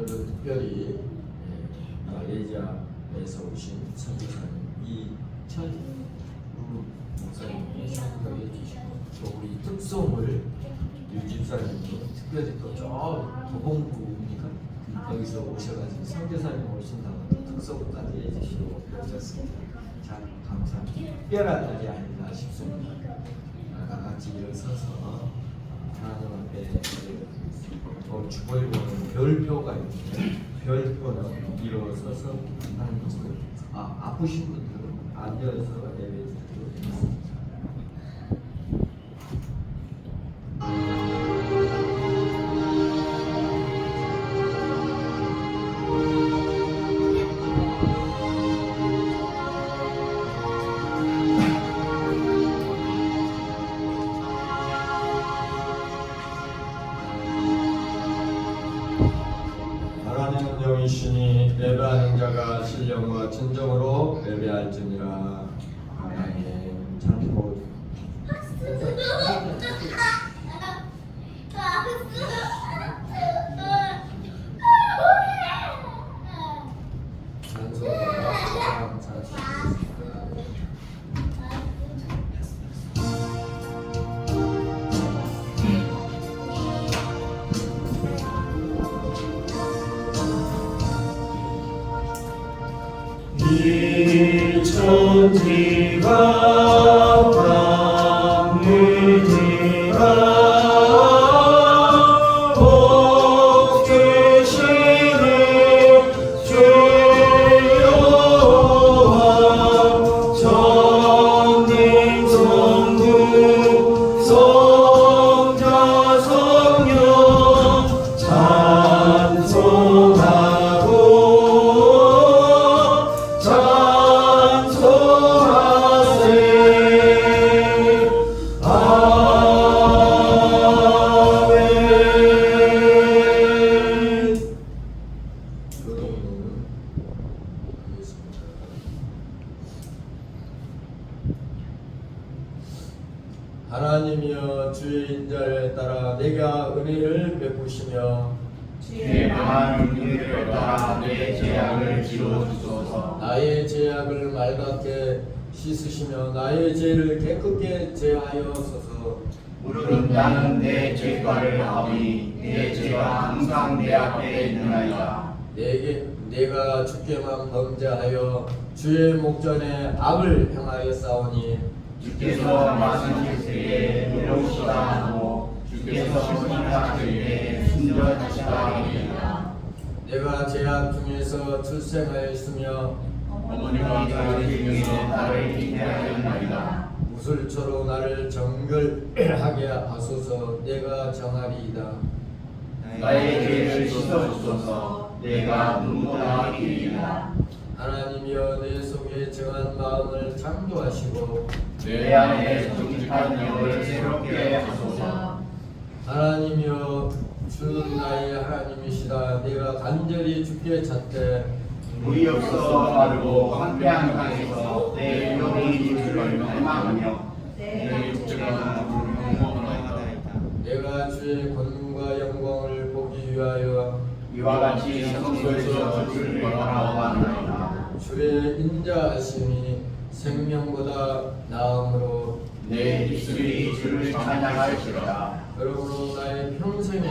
오늘은 특별히 말레이시아에서 오신 선교사님 이천루 목사님이 선교해 주시고 또 우리 특송을 유 집사님도 특별히 또 저 도봉구입니까? 거기서 오셔가지고 선교사님 오신다고 특송까지 해주시고 오셨습니다. 참 감사합니다. 특별한 날이 아닌가 싶습니다. 다 같이 일어서서 하나님 앞에 주보에보면 별표가 있는데 별표는 일어서서 하는 것을 아프신 분들은 앉아서 예배드리도록 하겠습니다. 이시니 예배하는 자가 신령과 진정으로 예배할지니라. 아멘. 참고 이 천지가 밤이니라 복 주시는 주여와 전능 성부 성자 성령 찬송하고 하나님이여 주의 인자에 따라 내가 은혜를 베푸시며 주의 많은 은혜를 따라 내 죄악을 지워주소서. 나의 죄악을 맑게 씻으시며 나의 죄를 깨끗게 제하여소서. 무릇 나는 내 죄과를 아오니 내 죄가 항상 내 앞에 있느니라. 내가 주께만 범죄하여 주의 목전에 악을 행하여 싸우니 주께서 말씀하실 때에 노력시다 하고 주께서 심판하실 때에 순전하시다 하리라. 내가 제약 중에서 출생하였으며 어머니가 저희 중에서 나를 잉태하였나이다. 무술초로 나를 정결하게 하소서. 내가 정하리이다. 나의 죄를 씻어주소서. 내가 눈보다 이리이다. 하나님이여 내 속에 정한 마음을 창조하시고 내 안에 정직한 영을 새롭게 하소서. 하나님이여 주는 나의 하나님이시다. 내가 간절히 주께 찾되 물이 없어 마르고 황폐한 땅에서 내 영혼이 주를 갈망하며 내 육체가 무궁무하나이다. 내가 주의 권능과 영광을 보기 위하여 이와 같이 성소에서 주를 바라보나이다. 주의 인자하심이 생명보다 나음으로 내 입술이 주를 찬양할지어다. 그러므로 나의 평생에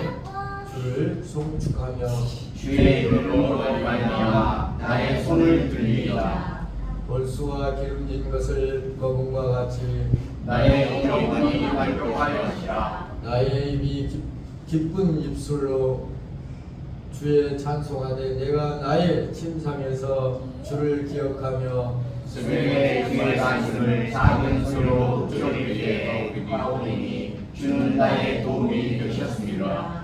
주를 송축하며 주의 이름으로 말미암아 나의 손을 들리이다. 볼수와 기름진 것을 먹음과 같이 나의 영혼이 활동하여지라. 나의 입이 기쁜 입술로 주의 찬송하되 내가 나의 침상에서 주를 기억하며 스승의 주의 말씀을 작은 소리로 들으리게 하오니 주는 나의 도움이 되셨습니다.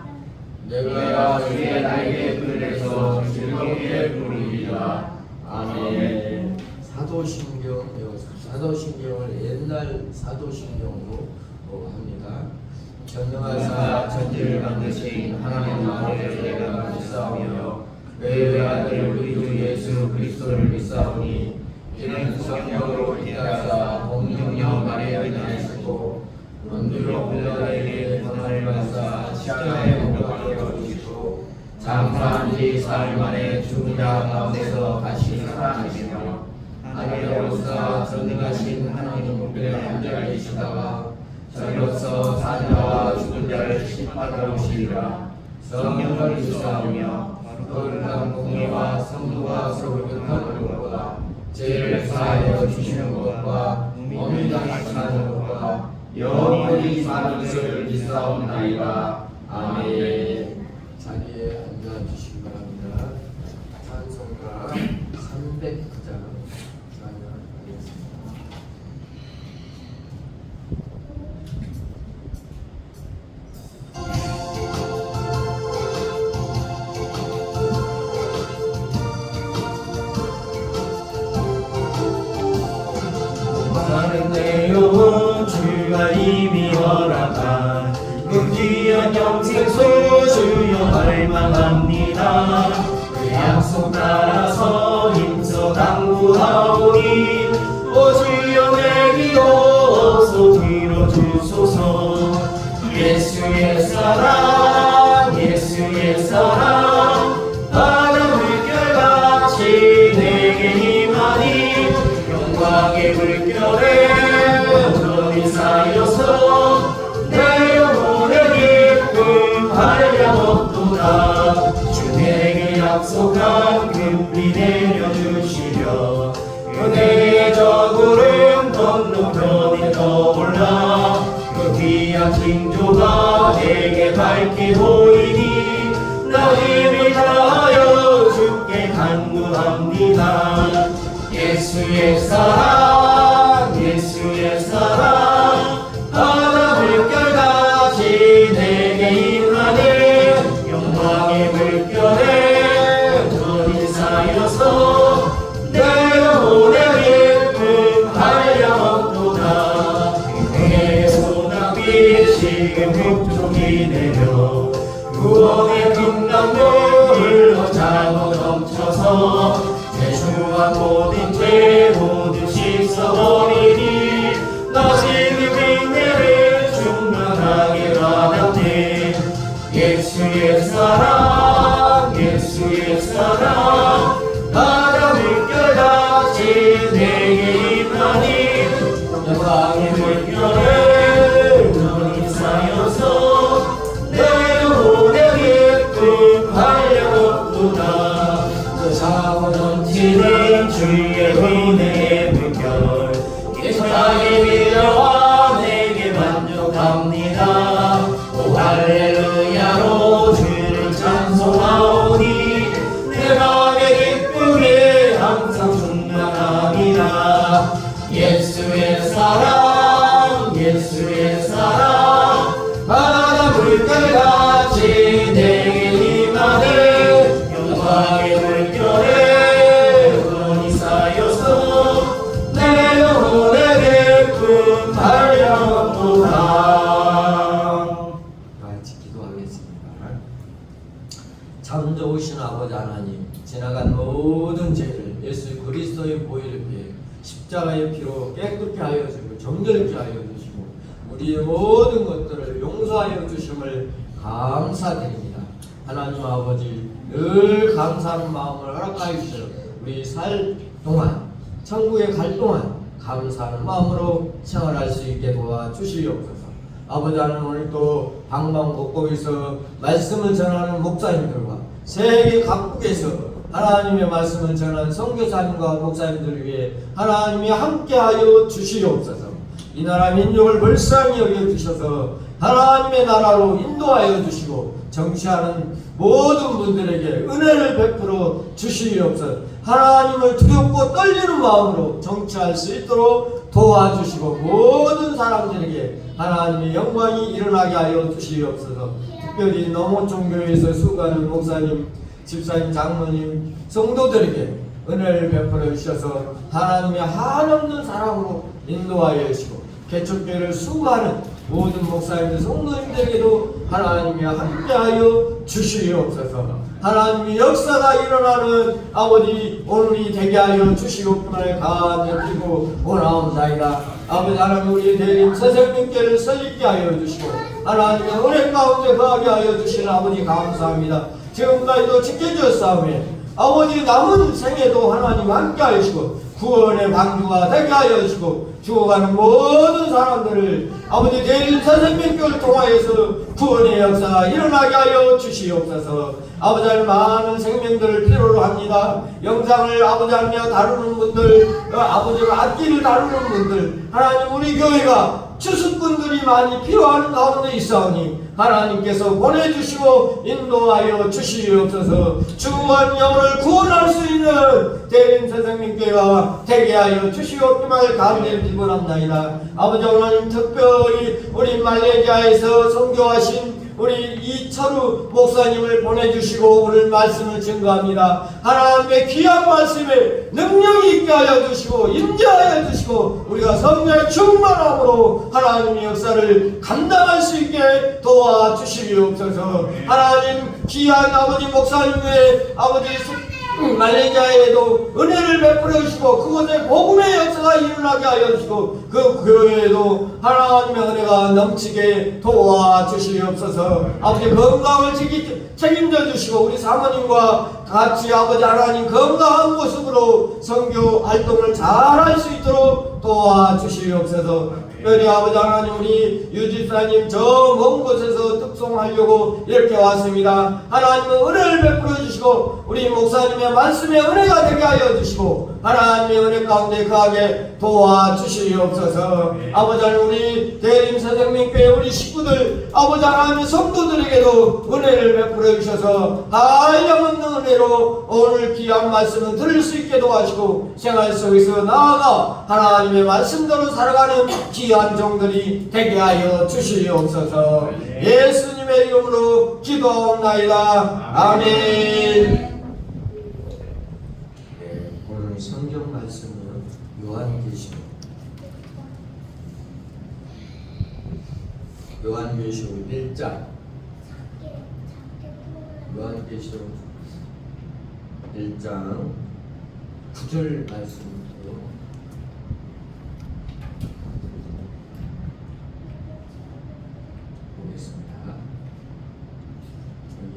내가 주의 날개 그늘에서 즐겁게 부르리라. 아멘. 사도신경을 옛날 사도신경으로 합니다. 전능하사 천지를 만드신 하나님 아버지를 내가 믿사오며 그의 아들 우리 주 예수 그리스도를 믿사오니 이는 성령으로 인하사 동령령 아래에 있으시고 원주로 불러내게 권한을 받사 십자가에 못 박혀 죽으시고 장사한 지 사흘 만에 죽은 자 가운데서 다시 살아나시며 하늘에로서 전능하신 하나님 우편에 앉아 계시다가 저희로서 산자와 죽은 자를 심판하러 오시리라. 성령을 주사하며 거룩한 공예와 성도가 서로 교통하는 것과 죄를 사하여 주시는 것과 어미당하시는 것과 영원히 사는 것을 믿사옵나이다. 아멘. 자리에 앉아주시기 바랍니다. 찬송가 309장 찬양하겠습니다. 나는 내 영혼 주가 이미 허락한 그 귀한 영생수 주여 갈망합니다. 그 약속 따라서 힘써 당부하오니 오 주여 내 기도 어서 들어주소서. 예수의 사랑 예수의 사랑 바다 물결같이 내게 임하니 영광의 물결에 너희 사이어서 내 영혼의 기쁨 한량없도다. 주 내게 약속한 금비 내려주시려 은혜의 저구름 건너편에 떠올라 그 귀한 징조가 내게 밝게 보이니 나 힘을 다하여 주께 간구합니다. 예수의 사랑 예수의 사랑 바다 물결같이 내게 임하네. 영광의 물결에 너희 사이어서 내 영혼의 기쁨 한량없도다. 내 소낙빛 지금 흙종이 내려 구원의 금강물 흘러차고 넘쳐서 죄수와 모든 죄 모두 씻어버리니 나 지금 은혜를 충만하게 받았네. 예수의 사랑 예수의 사랑 바다 물결같이 내게 임하니 영광의 물결에 너희 쌓여서 내 영혼의 기쁨 한량없도다. 사고 넘치는 주의 은혜의 물결 계속하게 밀려와 내게 만족합니다. 오 할렐루야로 주를 찬송하오니 내 맘의 기쁨에 항상 충만합니다. 예수의 사랑 예수의 사랑 바다 물결같이 내게 임하네. 영광의 물결에 너희 쌓여서 내 영혼의 기쁨 한량없도다. 같이 기도하겠습니다. 참 좋으신 아버지 하나님, 지나간 모든 죄를 예수 그리스도의 보혈의 피에 십자가의 피로 깨끗게 하여 주시고 정결케 하여 주시고 우리의 모든 것들을 용서하여 주심을 감사드립니다. 하나님 아버지, 늘 감사하는 마음을 허락하여 주시어 우리 살 동안 천국에 갈 동안 감사하는 마음으로 생활할 수 있게 도와주시옵소서. 아버지 하나님, 오늘 또 방방곡곡에서 말씀을 전하는 목사님들과 세계 각국에서 하나님의 말씀을 전하는 선교사님과 목사님들을 위해 하나님이 함께하여 주시옵소서. 이 나라 민족을 불쌍히 여겨주셔서 하나님의 나라로 인도하여 주시고 정치하는 모든 분들에게 은혜를 베풀어 주시옵소서. 하나님을 두렵고 떨리는 마음으로 정치할 수 있도록 도와주시고 모든 사람들에게 하나님의 영광이 일어나게 하여 주시옵소서. 특별히 농어촌교회에서 수고하는 목사님, 집사님, 장로님, 성도들에게 은혜를 베풀어 주셔서 하나님의 한없는 사랑으로 인도하여 주시고 개척교회를 수고하는 모든 목사님들, 성도님들에게도 하나님이 함께하여 주시옵소서. 하나님의 역사가 일어나는 아버지 오늘이 되게 하여 주시옵기를 간절히고 원하옵나이다. 아버지 하나님, 우리 대림 새생명교회를 설립게 하여 주시고 하나님의 은혜 가운데 거하게 하여 주시는 아버지 감사합니다. 지금까지도 지켜주었사오며 아버지 남은 생에도 하나님 함께 하시고 구원의 방주가 되게 하여 주시고 죽어가는 모든 사람들을 아버지 대림 선생님교를 통하여서 구원의 역사가 일어나게 하여 주시옵소서. 아버지 하나님 많은 생명들을 필요로 합니다. 영상을 아버지 하나님 다루는 분들, 아버지가 악기를 다루는 분들, 하나님 우리 교회가 추수꾼들이 많이 필요한 가운데 있사오니 하나님께서 보내주시고 인도하여 주시옵소서. 죽은 영혼을 구원할 수 있는 대림 선생님께가 되게 하여 주시옵기를 감사를 기원합니다. 아버지 하나님 특별히 우리 말레이시아에서 선교하신 우리 이철우 목사님을 보내주시고 오늘 말씀을 증거합니다. 하나님의 귀한 말씀에 능력이 있게 하여 주시고 임재하여 주시고 우리가 성령의 충만함으로 하나님의 역사를 감당할 수 있게 도와주시옵소서. 하나님 귀한 아버지 목사님의 아버지 말레이시아에도 은혜를 베풀어 주시고 그곳에 복음의 역사가 일어나게 하여 주시고 그 교회에도 하나님의 은혜가 넘치게 도와주시옵소서. 아버지 건강을 책임져 주시고 우리 사모님과 같이 아버지 하나님 건강한 모습으로 선교 활동을 잘 할 수 있도록 도와주시옵소서. 특별히 아버지 하나님 우리 유집사님 저 먼 곳에서 특송하려고 이렇게 왔습니다. 하나님은 은혜를 베풀어 주시고 우리 목사님의 말씀에 은혜가 되게 하여 주시고 하나님의 은혜 가운데 거하게 도와주시옵소서. 아버지 하나님 우리 대림 선생님께 우리 식구들 아버지 하나님의 성도들에게도 은혜를 베풀어 주셔서 한량없는 은혜로 오늘 귀한 말씀을 들을 수 있게 도와주시고 생활 속에서 나아가 하나님의 말씀대로 살아가는 귀한 종들이 되게 하여 주시옵소서. 예수님의 이름으로 기도하옵나이다. 아멘. 오늘 성경 말씀은 요한계시록 1장 요한계시록 1장 9절 말씀으로 보겠습니다.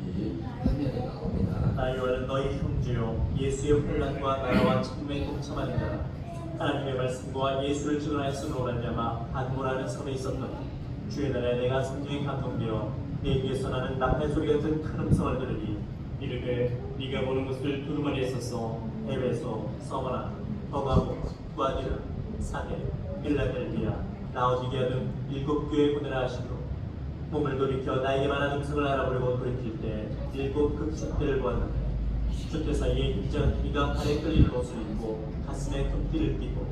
여기 화면에 나옵니다. 나 요한은 너희 형제요 예수의 혼란과 나라와 천국에 동참하니라. 하나님의 말씀과 예수를 증언하였으므로 말미암아 한무라는 섬에 있었더니 주의 날에 내가 성령에 감동되어 내 귀에서 나는 나팔 소리 같은 큰 음성을 들으니 이르되 네가 보는 것을 두루마리에 썼어. 에베소, 서머나, 버가모, 구아디라, 사데, 빌라델비아, 라오디게아 등 7교회 보내라 하시므로 몸을 돌이켜 나에게 말한 음성을 알아보려고 돌이킬 때 7 급축대를 보았는데 주대 사이에 입장 길이가 팔에 끌리는 옷을 입고 가슴에 금띠를 띠고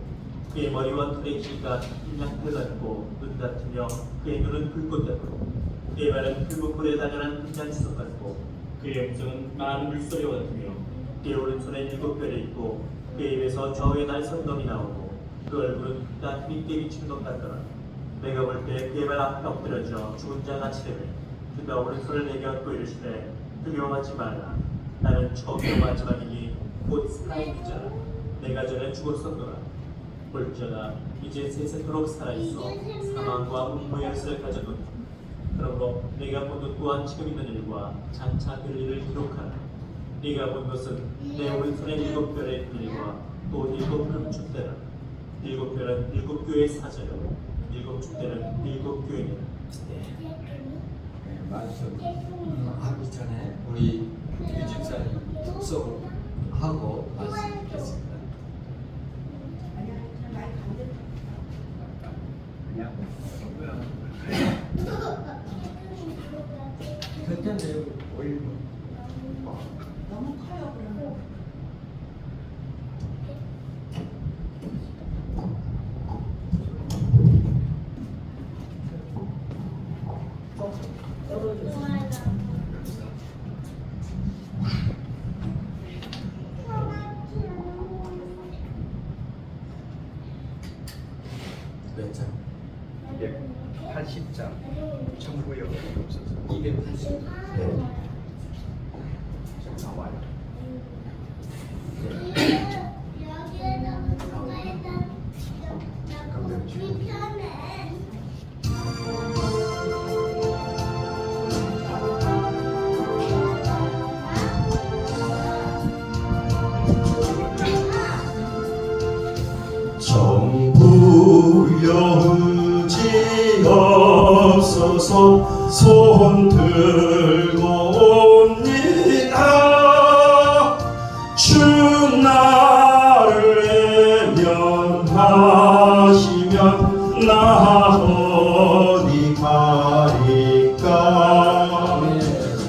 그의 머리와 털의 길이가 흰양털 같고 눈 같으며 그의 눈은 불꽃 같고 그의 발은 풀무불에 단연한 흰양지석 같고 그의 음성은 많은 물소리와 같으며 그의 오른손에 7별이 있고 그의 입에서 좌우에 날성검이 나오고 그 얼굴은 따뜻히 비치는 것 같더라. 내가 볼 때 그의 발 앞에 엎드려져 죽은 자 같이 되매 그가 오른손을 내게 얻고 이르시되 두려워하지 말라. 나는 처음이요 마지막이니 곧 살아있는 자라. 내가 전에 죽었었노라. 볼지어다 이제 세세토록 살아있어 사망과 운명의 열쇠를 가져놓니 그러므로 네가 본 것 또한 지금 있는 일과 장차 될 일을 기록하라. 네가 본 것은 내 오른손에 7별의 일과 또 7 금축대라. 7별은 7교회의 사자요 7 축대는 7교회니라. 말씀 하기 전에 우리 유집사님 특송하고 말씀 드리겠습니다. 괜찮네요. 너무 커요 그러면. 몇 장? 280장 천구역 없어서 280. 지금 나와요. 잠깐만요. 주셔서 손 들고 옵니다. 주 나를 외면하시면 나 어디 가리까.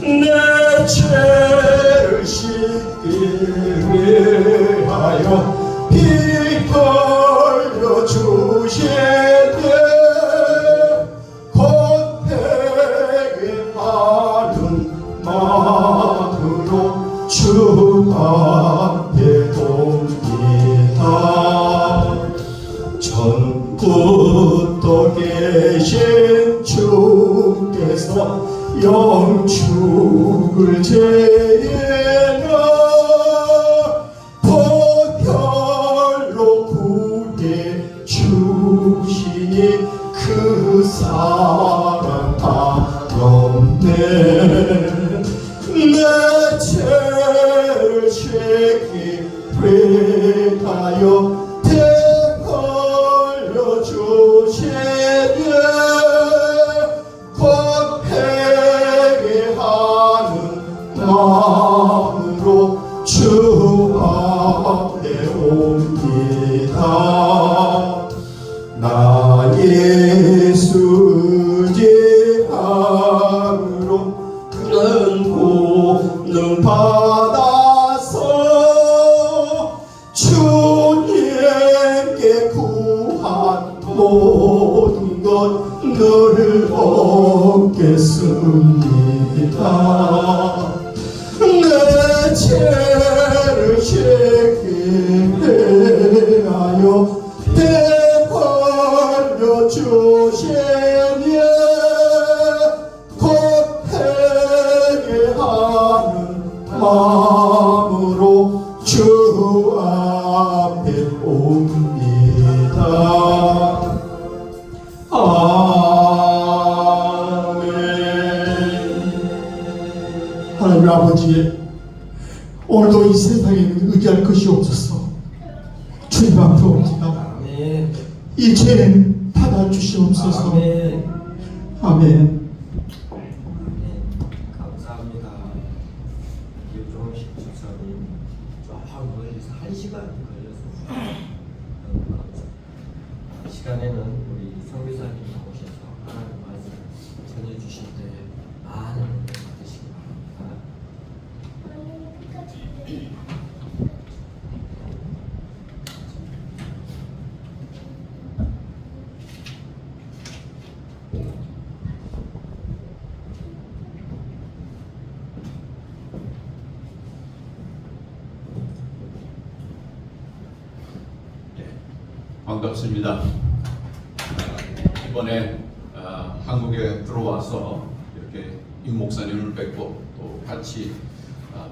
내 죄를 씻기 위하여 피 흘려 주시네. 곧 회개하는 마음으로 주 앞에 옵니다. 전부터 계신 주께서 영축을 제에는 보혈로 구해 주시니 그 사랑 아름네. 내 죄를 죄기 회하여 대걸려 주시네. 곧 회개하는 마음으로 주 앞에 옵니다. 나 예수 제함으로 큰 공능 받아서 주님께 구한 모든 것 너를 얻겠습니다. 내 죄를 회개하여 되돌려 주시니 곧 회개하는 마음으로 주 앞에 옵니다. 아멘. 하나님 아버지, 오늘도 이 세상에는 의지할 것이 없어서 주님 앞에 옵니다. 아멘. 이 죄는 받아주시옵소서. 아멘. 아멘. 감사합니다. 김종식 집사님 저 멀리서 1시간 걸려서 너무 감사합니다. 시간에는 우리 성교사님 나오셔서 하나님 말씀 전해주실 때 많은 은혜 받으시기 바랍니다. 반갑습니다. 이번에 한국에 들어와서 이렇게 임 목사님을 뵙고 또 같이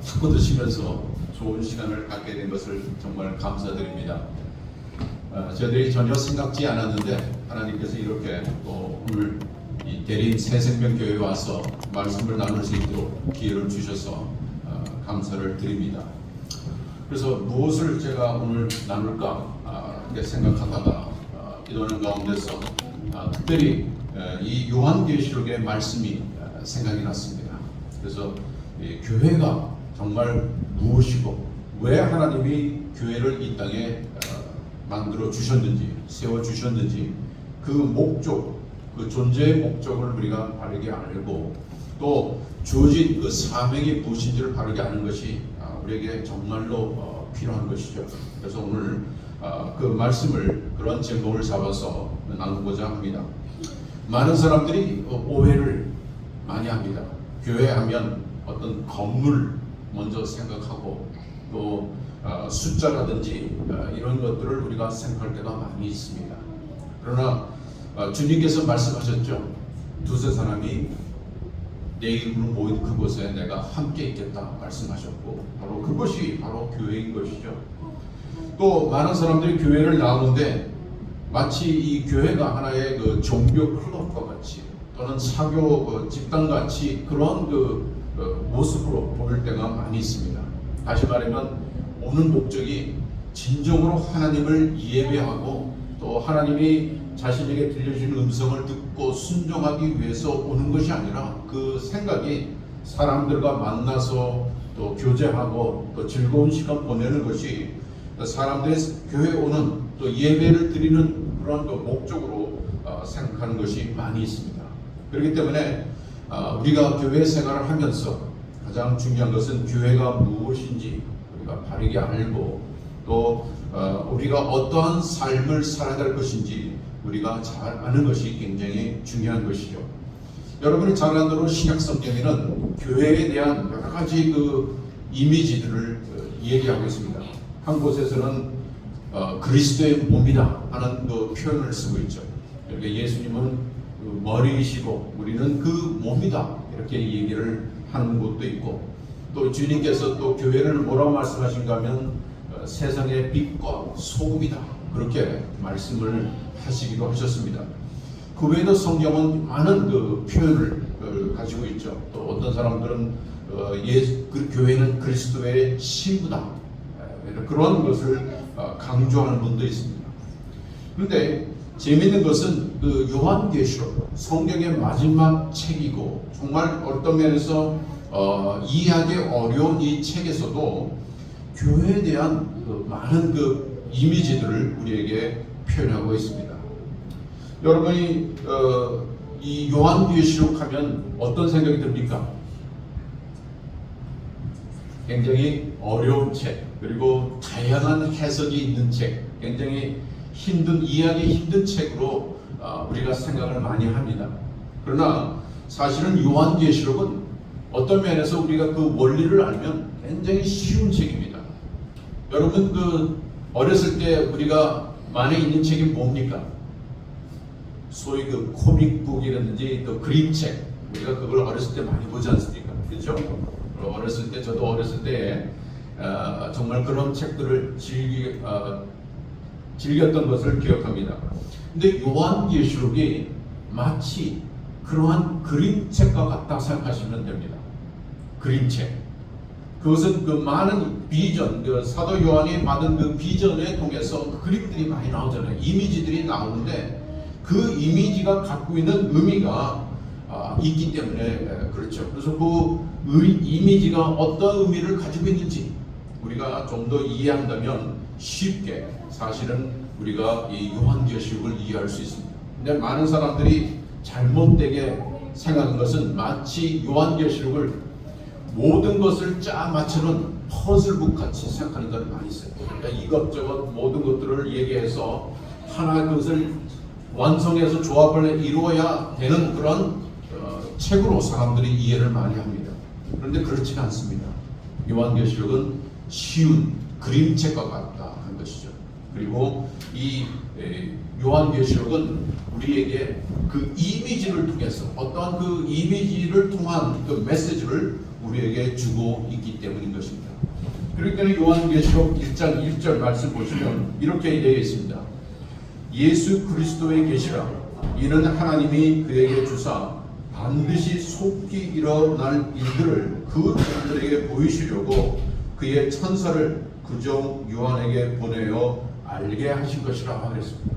탁구 드시면서 좋은 시간을 갖게 된 것을 정말 감사드립니다. 저희들이 전혀 생각지 않았는데 하나님께서 이렇게 또 오늘 이 대림 새생명교회에 와서 말씀을 나눌 수 있도록 기회를 주셔서 감사를 드립니다. 그래서 무엇을 제가 오늘 나눌까 이렇게 생각하다가 기도하는 가운데서 특별히 이 요한계시록의 말씀이 생각이 났습니다. 그래서 이 교회가 정말 무엇이고 왜 하나님이 교회를 이 땅에 만들어 주셨는지 세워 주셨는지 그 목적, 그 존재의 목적을 우리가 바르게 알고 또 주어진 그 사명이 무엇인지를 바르게 아는 것이 우리에게 정말로 필요한 것이죠. 그래서 오늘 그 말씀을 그런 제목을 잡아서 나누고자 합니다. 많은 사람들이 오해를 많이 합니다. 교회 하면 어떤 건물 먼저 생각하고 또 숫자라든지 이런 것들을 우리가 생각할 때가 많이 있습니다. 그러나 주님께서 말씀하셨죠. 두세 사람이 내 이름으로 모인 그곳에 내가 함께 있겠다 말씀하셨고 바로 그것이 바로 교회인 것이죠. 또 많은 사람들이 교회를 나오는데 마치 이 교회가 하나의 그 종교 클럽과 같이 또는 사교 집단 같이 그런 모습으로 보일 때가 많이 있습니다. 다시 말하면 오는 목적이 진정으로 하나님을 예배하고 또 하나님이 자신에게 들려주는 음성을 듣고 순종하기 위해서 오는 것이 아니라 그 생각이 사람들과 만나서 또 교제하고 또 즐거운 시간 보내는 것이 사람들의 교회에 오는 또 예배를 드리는 그런 그 목적으로 생각하는 것이 많이 있습니다. 그렇기 때문에 우리가 교회 생활을 하면서 가장 중요한 것은 교회가 무엇인지 우리가 바르게 알고 또 우리가 어떠한 삶을 살아야 될 것인지 우리가 잘 아는 것이 굉장히 중요한 것이죠. 여러분이 잘 아는 대로 신약 성경에는 교회에 대한 여러 가지 그 이미지들을 얘기하고 있습니다. 한 곳에서는 그리스도의 몸이다 하는 그 표현을 쓰고 있죠. 이렇게 예수님은 그 머리이시고 우리는 그 몸이다 이렇게 얘기를 하는 곳도 있고, 또 주님께서 또 교회를 뭐라고 말씀하신가 하면 세상의 빛과 소금이다 그렇게 말씀을 하시기도 하셨습니다. 그 외에도 성경은 많은 그 표현을 가지고 있죠. 또 어떤 사람들은 그 교회는 그리스도의 신부다 그런 것을 강조하는 분도 있습니다. 그런데 재미있는 것은 그 요한계시록 성경의 마지막 책이고 정말 어떤 면에서 이해하기 어려운 이 책에서도 교회에 대한 그 많은 그 이미지들을 우리에게 표현하고 있습니다. 여러분이 이 요한계시록 하면 어떤 생각이 듭니까? 굉장히 어려운 책, 그리고 다양한 해석이 있는 책, 굉장히 이해하기 힘든 책으로 우리가 생각을 많이 합니다. 그러나 사실은 요한계시록은 어떤 면에서 우리가 그 원리를 알면 굉장히 쉬운 책입니다. 여러분 그 어렸을 때 우리가 많이 읽는 책이 뭡니까? 소위 그 코믹북이라든지 또 그림책, 우리가 그걸 어렸을 때 많이 보지 않습니까? 그렇죠? 어렸을 때 저도 어렸을 때 정말 그런 책들을 즐겼던 것을 기억합니다. 근데 요한계시록이 마치 그러한 그림책과 같다 생각하시면 됩니다. 그림책. 그것은 그 많은 비전, 그 사도 요한이 받은 그 비전에 통해서 그 그림들이 많이 나오잖아요. 이미지들이 나오는데 그 이미지가 갖고 있는 의미가 있기 때문에 그렇죠. 그래서 그 이미지가 어떤 의미를 가지고 있는지 우리가 좀 더 이해한다면 쉽게 사실은 우리가 이 요한계시록을 이해할 수 있습니다. 근데 많은 사람들이 잘못되게 생각한 것은 마치 요한계시록을 모든 것을 짜 맞추는 퍼즐북 같이 생각하는 사람이 많이 있어요. 그러니까 이것저것 모든 것들을 얘기해서 하나 그것을 완성해서 조합을 이루어야 되는 그런 책으로 사람들이 이해를 많이 합니다. 그런데 그렇지는 않습니다. 요한계시록은 쉬운 그림책과 같다 한 것이죠. 그리고 이 요한계시록은 우리에게 그 이미지를 통해서 어떠한 그 이미지를 통한 그 메시지를 우리에게 주고 있기 때문인 것입니다. 그렇기 때문에 요한계시록 1장 1절 말씀 보시면 이렇게 되어 있습니다. 예수 그리스도의 계시라 이는 하나님이 그에게 주사 반드시 속히 일어날 일들을 그 사람들에게 보이시려고 그의 천사를 그종 요한에게 보내어 알게 하신 것이라 그랬습니다.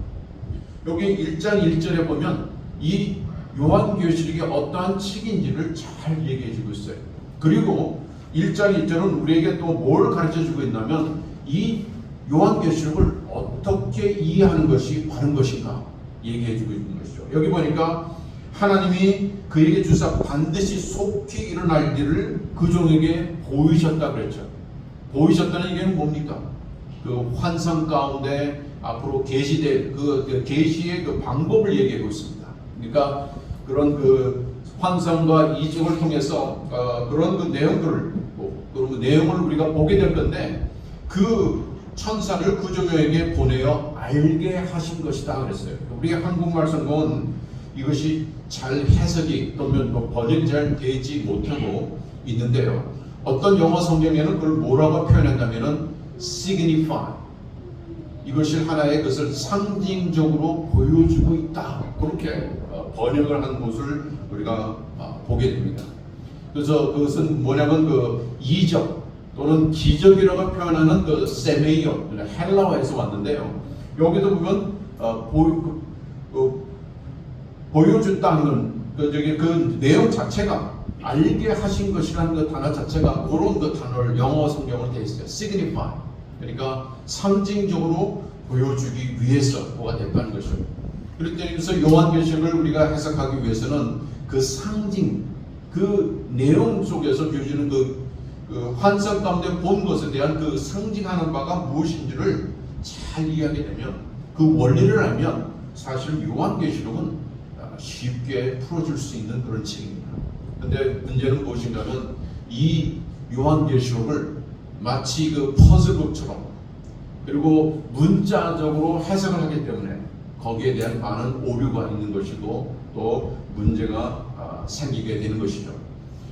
여기 1장 1절에 보면 이 요한계시록이 어떠한 책인지를 잘 얘기해 주고 있어요. 그리고 1장 1절은 우리에게 또 뭘 가르쳐 주고 있냐면 이 요한계시록을 어떻게 이해하는 것이 바른 것인가 얘기해 주고 있는 것이죠. 여기 보니까 하나님이 그에게 주사 반드시 속히 일어날 일을 그 종에게 보이셨다 그랬죠. 보이셨다는 얘기는 뭡니까? 그 환상 가운데 앞으로 계시될 그 계시의 그 방법을 얘기하고 있습니다. 그러니까 그런 그 환상과 이적을 통해서 그런 그 내용들을 그런 그 내용을 우리가 보게 될 건데 그 천사를 그 종에게 보내어 알게 하신 것이다 그랬어요. 우리 한국말 성경은 이것이 잘 해석이 또는 뭐 번역이 잘 되지 못하고 있는데요. 어떤 영어 성경에는 그걸 뭐라고 표현한다면은 signify 이것이 하나의 것을 상징적으로 보여주고 있다 그렇게 번역을 한 것을 우리가 보게 됩니다. 그래서 그것은 뭐냐면 그 이적 또는 기적이라고 표현하는 그 세메이어 헬라어에서 왔는데요. 여기도 보면 보여줬다는 그 내용 자체가 알게 하신 것이라는 그 단어 자체가 그런 그 단어를 영어 성경으로 되어 있어요. signify. 그러니까 상징적으로 보여주기 위해서 뭐가 됐다는 것이죠. 그래서 요한계시록을 우리가 해석하기 위해서는 그 상징, 그 내용 속에서 보여주는 그 환상 가운데 본 것에 대한 그 상징하는 바가 무엇인지를 잘 이해하게 되면, 그 원리를 알면 사실 요한계시록은 쉽게 풀어줄 수 있는 그런 책입니다. 근데 문제는 무엇인가 하면 이 요한계시록을 마치 그 퍼즐북처럼 그리고 문자적으로 해석을 하기 때문에 거기에 대한 많은 오류가 있는 것이고 또 문제가 생기게 되는 것이죠.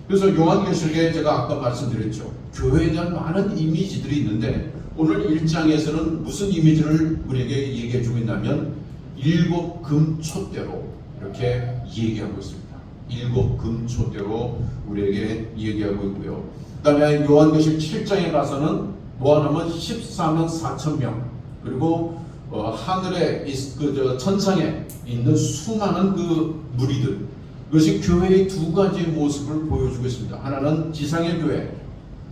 그래서 요한계시록에 제가 아까 말씀드렸죠. 교회에 대한 많은 이미지들이 있는데 오늘 1장에서는 무슨 이미지를 우리에게 얘기해 주고 있냐면 7 금촛대로 이렇게 얘기하고 있습니다. 7 금촛대로 우리에게 얘기하고 있고요. 그 다음에 요한계시록 7장에 가서는 뭐 하냐면 14만 4천 명 그리고 하늘에 천상에 있는 수많은 그 무리들, 이것이 교회의 두 가지 모습을 보여주고 있습니다. 하나는 지상의 교회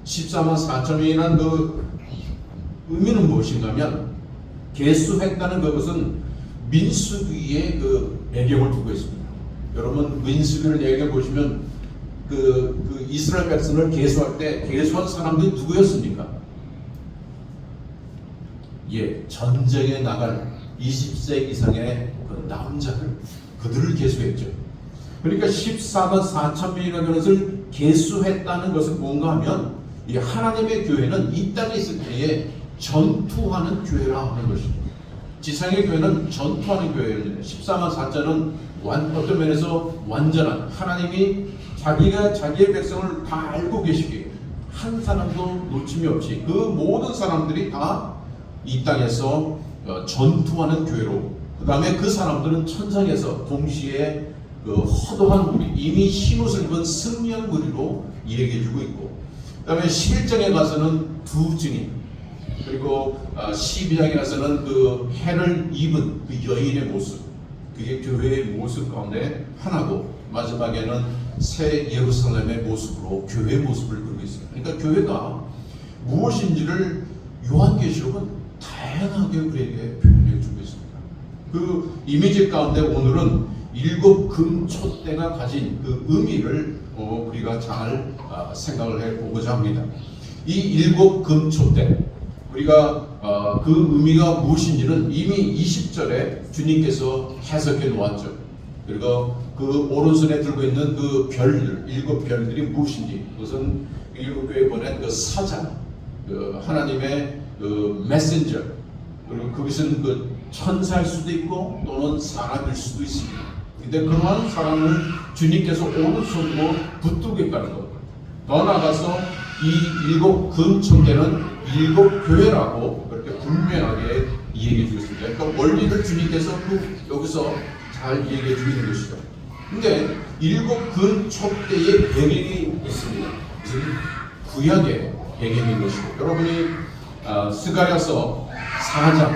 14만 4천 명이라는 그 의미는 무엇인가 하면 계수했다는 그것은 민수기의 그 배경을 두고 있습니다. 여러분 민수기를 얘기해 보시면 그 이스라엘 백성을 계수할 때 계수한 사람들이 누구였습니까? 예, 전쟁에 나갈 20세 이상의 그 남자들, 그들을 계수했죠. 그러니까 14만 4천 명이라는 것을 계수했다는 것은 뭔가 하면 이 하나님의 교회는 이 땅에 있을 때에 전투하는 교회라 하는 것이죠. 지상의 교회는 전투하는 교회입니다. 14만 4천은 어떤 면에서 완전한 하나님이 자기가 자기의 백성을 다 알고 계시기에 한 사람도 놓침이 없이 그 모든 사람들이 다 이 땅에서 전투하는 교회로, 그 다음에 그 사람들은 천상에서 동시에 그 허도한 무리, 이미 흰옷을 입은 승리한 무리로 얘기해주고 있고, 그 다음에 11장에 가서는 두 증인, 그리고 12장에 가서는 그 해를 입은 그 여인의 모습, 그게 교회의 모습 가운데 하나고, 마지막에는 새 예루살렘의 모습으로 교회의 모습을 그리고 있습니다. 그러니까 교회가 무엇인지를 요한계시록은 다양하게 우리에게 표현해 주고 있습니다. 그 이미지 가운데 오늘은 7 금촛대가 가진 그 의미를 우리가 잘 생각을 해보고자 합니다. 이 7 금촛대, 우리가 그 의미가 무엇인지는 이미 20절에 주님께서 해석해 놓았죠. 그리고 그 오른손에 들고 있는 그 별들, 7 별들이 무엇인지, 그것은 7교회에 보낸 그 사장, 그 하나님의 그 메신저, 그리고 그것은 그 천사일 수도 있고 또는 사람일 수도 있습니다. 근데 그러한 사람을 주님께서 오른손으로 붙들겠다는 것. 더 나아가서 이 7 금총대는 7 교회라고 그렇게 분명하게 얘기해 주셨습니다. 그러니까 원리를 주님께서 여기서 잘 얘기해 주시는 것이죠. 근데 7 금총대의 배경이 있습니다. 무슨 구약의 배경인 것이고, 여러분이 스가랴서 4장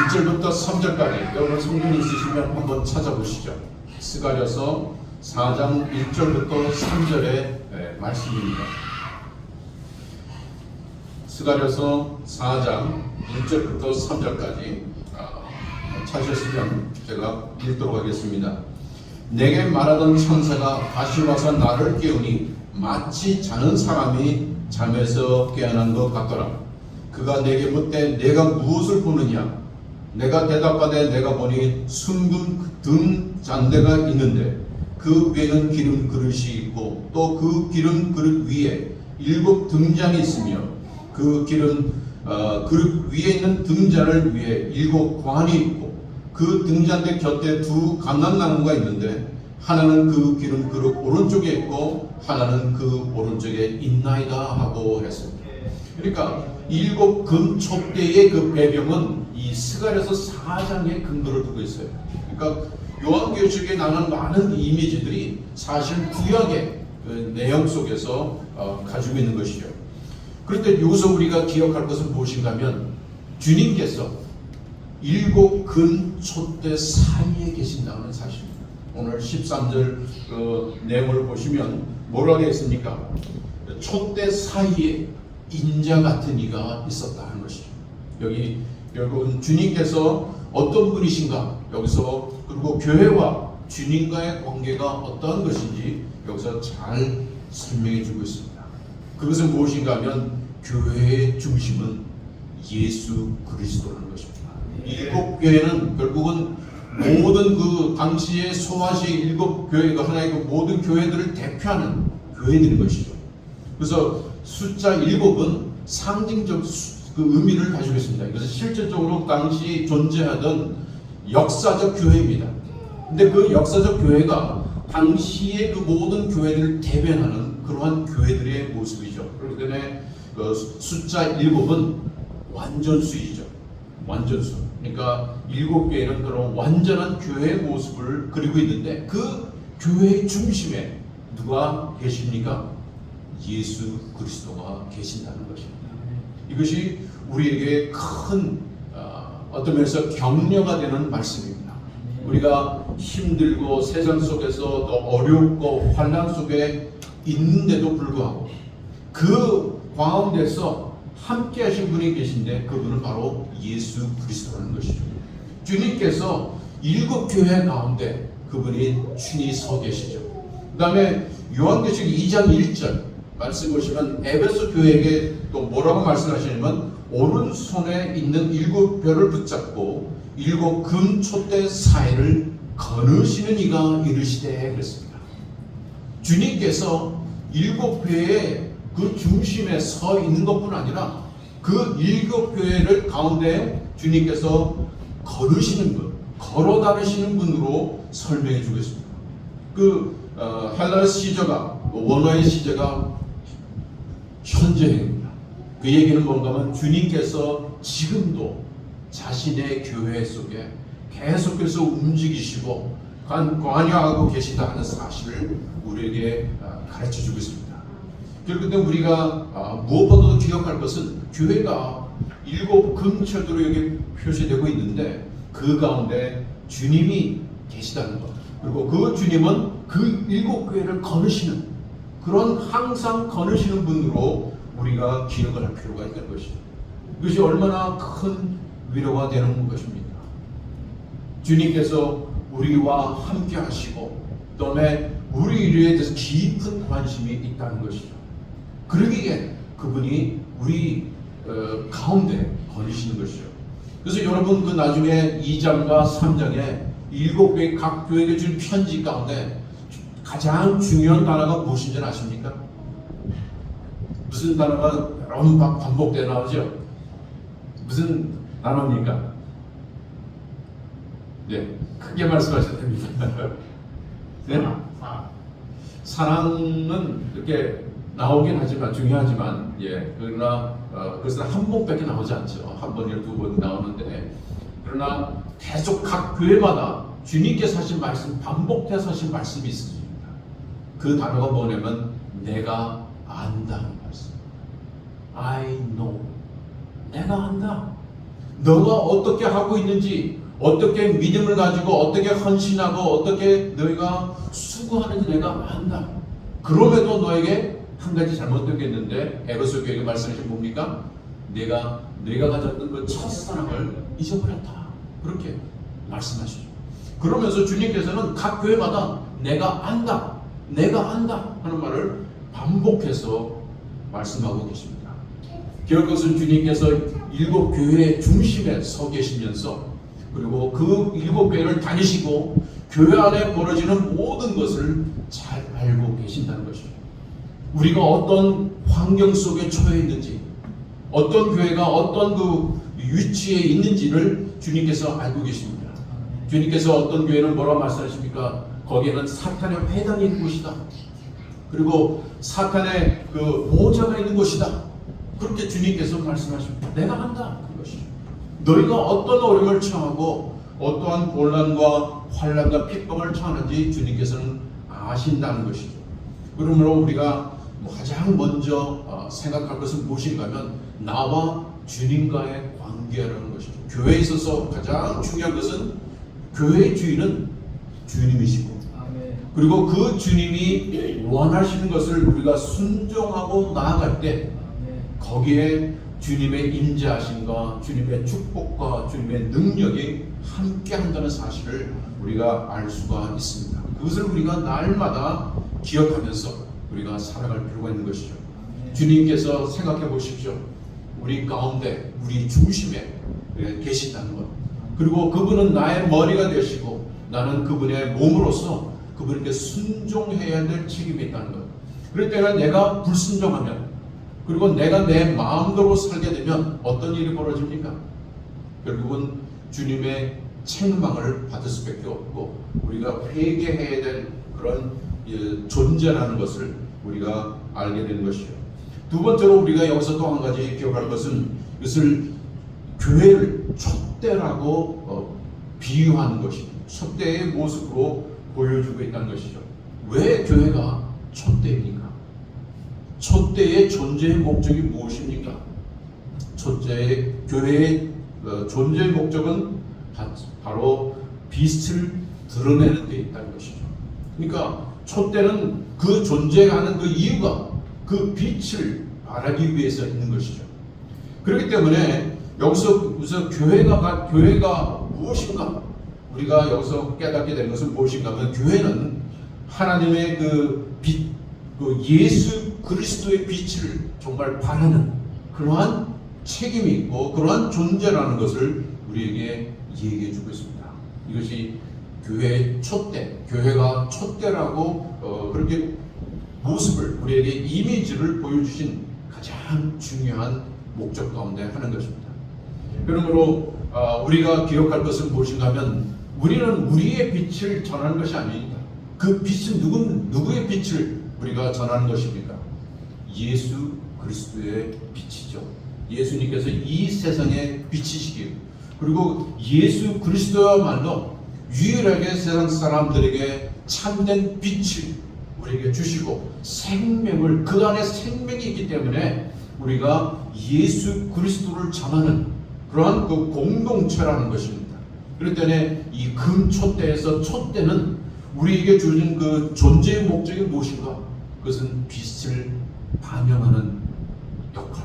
1절부터 3절까지 여러분 성경 있으시면 한번 찾아보시죠. 스가랴서 4장 1절부터 3절의 말씀입니다. 스가랴서 4장 1절부터 3절까지 찾으시면 제가 읽도록 하겠습니다. 내게 말하던 천사가 다시 와서 나를 깨우니 마치 자는 사람이 잠에서 깨어난 것 같더라. 그가 내게 묻되 내가 무엇을 보느냐? 내가 대답하되 내가 보니 순금 등 잔대가 있는데 그 위에는 기름 그릇이 있고 또 그 기름 그릇 위에 7 등잔이 있으며 그 기름 그릇 위에 있는 등잔을 위에 7 관이 있고 그 등잔대 곁에 2 감람나무가 있는데 하나는 그 기름 그릇 오른쪽에 있고 하나는 그 오른쪽에 있나이다 하고 했습니다. 그러니까 7 금촛대의 그 배경은 이 스가랴서 4장의 근거를 두고 있어요. 그러니까 요한계시록에 나오는 많은 이미지들이 사실 구약의 그 내용 속에서 가지고 있는 것이죠. 그런데 여기서 우리가 기억할 것은 무엇인가 하면 주님께서 일곱 근 촛대 사이에 계신다는 사실입니다. 오늘 13절 그 내용을 보시면 뭐라고 했습니까? 촛대 사이에 인자 같은 이가 있었다 하는 것이죠. 여기 결국은 주님께서 어떤 분이신가, 여기서 그리고 교회와 주님과의 관계가 어떠한 것인지 여기서 잘 설명해 주고 있습니다. 그것은 무엇인가 하면 교회의 중심은 예수 그리스도라는 것입니다. 일곱 교회는 결국은 모든 그 당시의 소아시의 일곱 교회가 하나의 그 모든 교회들을 대표하는 교회들인 것이죠. 그래서 숫자 일곱은 상징적 그 의미를 가지고 있습니다. 이것은 실질적으로 당시 존재하던 역사적 교회입니다. 근데 그 역사적 교회가 당시의 그 모든 교회들을 대변하는 그러한 교회들의 모습이죠. 그렇기 때문에 그 숫자 일곱은 완전수이죠. 완전수. 그러니까 일곱 교회는 그런 완전한 교회의 모습을 그리고 있는데 그 교회의 중심에 누가 계십니까? 예수 그리스도가 계신다는 것입니다. 이것이 우리에게 큰 어떤 면에서 격려가 되는 말씀입니다. 우리가 힘들고 세상 속에서 또 어렵고 환난 속에 있는데도 불구하고 그 가운데서 함께 하신 분이 계신데 그분은 바로 예수 그리스도라는 것이죠. 주님께서 일곱 교회 가운데 그분이 친히 서 계시죠. 그 다음에 요한계시록 2장 1절 말씀 보시면 에베소 교회에게 또 뭐라고 말씀하시냐면 오른손에 있는 일곱 별을 붙잡고 일곱 금 촛대 사이를 거느시는 이가 이르시되 그랬습니다. 주님께서 일곱 교회의 그 중심에 서 있는 것뿐 아니라 그 일곱 교회를 가운데 주님께서 거느시는 분, 걸어 다니시는 분으로 설명해 주겠습니다. 그 헬라어 시저가 원어의 시저가 현재입니다. 그 얘기는 뭔가 하면 주님께서 지금도 자신의 교회 속에 계속해서 움직이시고 관여하고 계시다 하는 사실을 우리에게 가르쳐 주고 있습니다. 그렇기 때문에 우리가 무엇보다도 기억할 것은 교회가 일곱 금철도로 여기 표시되고 있는데 그 가운데 주님이 계시다는 것, 그리고 그 주님은 그 일곱 교회를 거느시는 그런 항상 거느시는 분으로 우리가 기억을 할 필요가 있는 것이죠. 이것이 얼마나 큰 위로가 되는 것입니까? 주님께서 우리와 함께 하시고 또 우리 일에 대해서 깊은 관심이 있다는 것이죠. 그러기에 그분이 우리 가운데 거느시는 것이죠. 그래서 여러분 그 나중에 2장과 3장에 일곱 교회 각 교회에게 준 편지 가운데 가장 중요한 단어가 무엇인지 아십니까? 무슨 단어가 여러 번 반복되어 나오죠? 무슨 단어입니까? 네, 크게 말씀하셔야 됩니다. 네? 사랑은 이렇게 나오긴 하지만 중요하지만 그러나 그것은 한 번밖에 나오지 않죠. 한 번이나 두 번 나오는데 그러나 계속 각 교회마다 주님께서 하신 말씀 반복해서 하신 말씀이 있습니다. 그 단어가 뭐냐면 내가 안다는 말씀. I know. 내가 안다. 너가 어떻게 하고 있는지, 어떻게 믿음을 가지고 어떻게 헌신하고 어떻게 너희가 수고하는지 내가 안다. 그럼에도 너에게 한 가지 잘못된 게 있는데 에베소 교회가 말씀하신 뭡니까? 내가 가졌던 그 첫사랑을 잊어버렸다. 그렇게 말씀하시죠. 그러면서 주님께서는 각 교회마다 내가 안다 하는 말을 반복해서 말씀하고 계십니다. 결국은 주님께서 일곱 교회의 중심에 서 계시면서 그리고 그 일곱 교회를 다니시고 교회 안에 벌어지는 모든 것을 잘 알고 계신다는 것이죠. 우리가 어떤 환경 속에 처해 있는지, 어떤 교회가 어떤 그 위치에 있는지를 주님께서 알고 계십니다. 주님께서 어떤 교회는 뭐라고 말씀하십니까? 거기에는 사탄의 회당이 있는 곳이다. 그리고 사탄의 그 보호자가 있는 곳이다. 그렇게 주님께서 말씀하십니다. 내가 한다. 그것이. 너희가 어떤 어려움을 처하고 어떠한 곤란과 환난과 핍박을 처하는지 주님께서는 아신다는 것이죠. 그러므로 우리가 가장 먼저 생각할 것은 무엇인가 하면 나와 주님과의 관계라는 것이죠. 교회에 있어서 가장 중요한 것은 교회의 주인은 주님이시고, 그리고 그 주님이 원하시는 것을 우리가 순종하고 나아갈 때 거기에 주님의 임재하심과 주님의 축복과 주님의 능력이 함께한다는 사실을 우리가 알 수가 있습니다. 그것을 우리가 날마다 기억하면서 우리가 살아갈 필요가 있는 것이죠. 주님께서 생각해 보십시오. 우리 가운데, 우리 중심에 계신다는 것. 그리고 그분은 나의 머리가 되시고 나는 그분의 몸으로서 그분에게 순종해야 될 책임이 있다는 것. 그럴 때가 내가 불순종하면, 그리고 내가 내 마음대로 살게 되면 어떤 일이 벌어집니까? 결국은 주님의 책망을 받을 수밖에 없고 우리가 회개해야 될 그런 존재라는 것을 우리가 알게 되는 것이죠. 두 번째로 우리가 여기서 또 한 가지 기억할 것은 이것을 교회를 촛대라고 비유하는 것입니다. 촛대의 모습으로 보여주고 있다는 것이죠. 왜 교회가 촛대입니까? 촛대의 존재의 목적이 무엇입니까? 교회의 존재의 목적은 바로 빛을 드러내는 데 있다는 것이죠. 그러니까 촛대는 그 존재하는 그 이유가 그 빛을 발하기 위해서 있는 것이죠. 그렇기 때문에 여기서 교회가 무엇인가? 우리가 여기서 깨닫게 되는 것은 무엇인가 하면 교회는 하나님의 그 빛, 그 예수 그리스도의 빛을 정말 발하는 그러한 책임이 있고 그러한 존재라는 것을 우리에게 얘기해 주고 있습니다. 이것이 교회의 촛대, 교회가 촛대라고 그렇게 모습을 우리에게 이미지를 보여주신 가장 중요한 목적 가운데 하는 것입니다. 그러므로 우리가 기억할 것은 무엇인가 하면 우리는 우리의 빛을 전하는 것이 아닙니다. 그 빛은 누구의 빛을 우리가 전하는 것입니까? 예수 그리스도의 빛이죠. 예수님께서 이 세상의 빛이시기에, 그리고 예수 그리스도야말로 유일하게 세상 사람들에게 참된 빛을 우리에게 주시고 생명을, 그 안에 생명이 있기 때문에 우리가 예수 그리스도를 전하는 그러한 그 공동체라는 것입니다. 그렇기 때문에 이 금촛대에서 촛대는 우리에게 주어진 그 존재의 목적이 무엇인가? 그것은 빛을 반영하는 역할,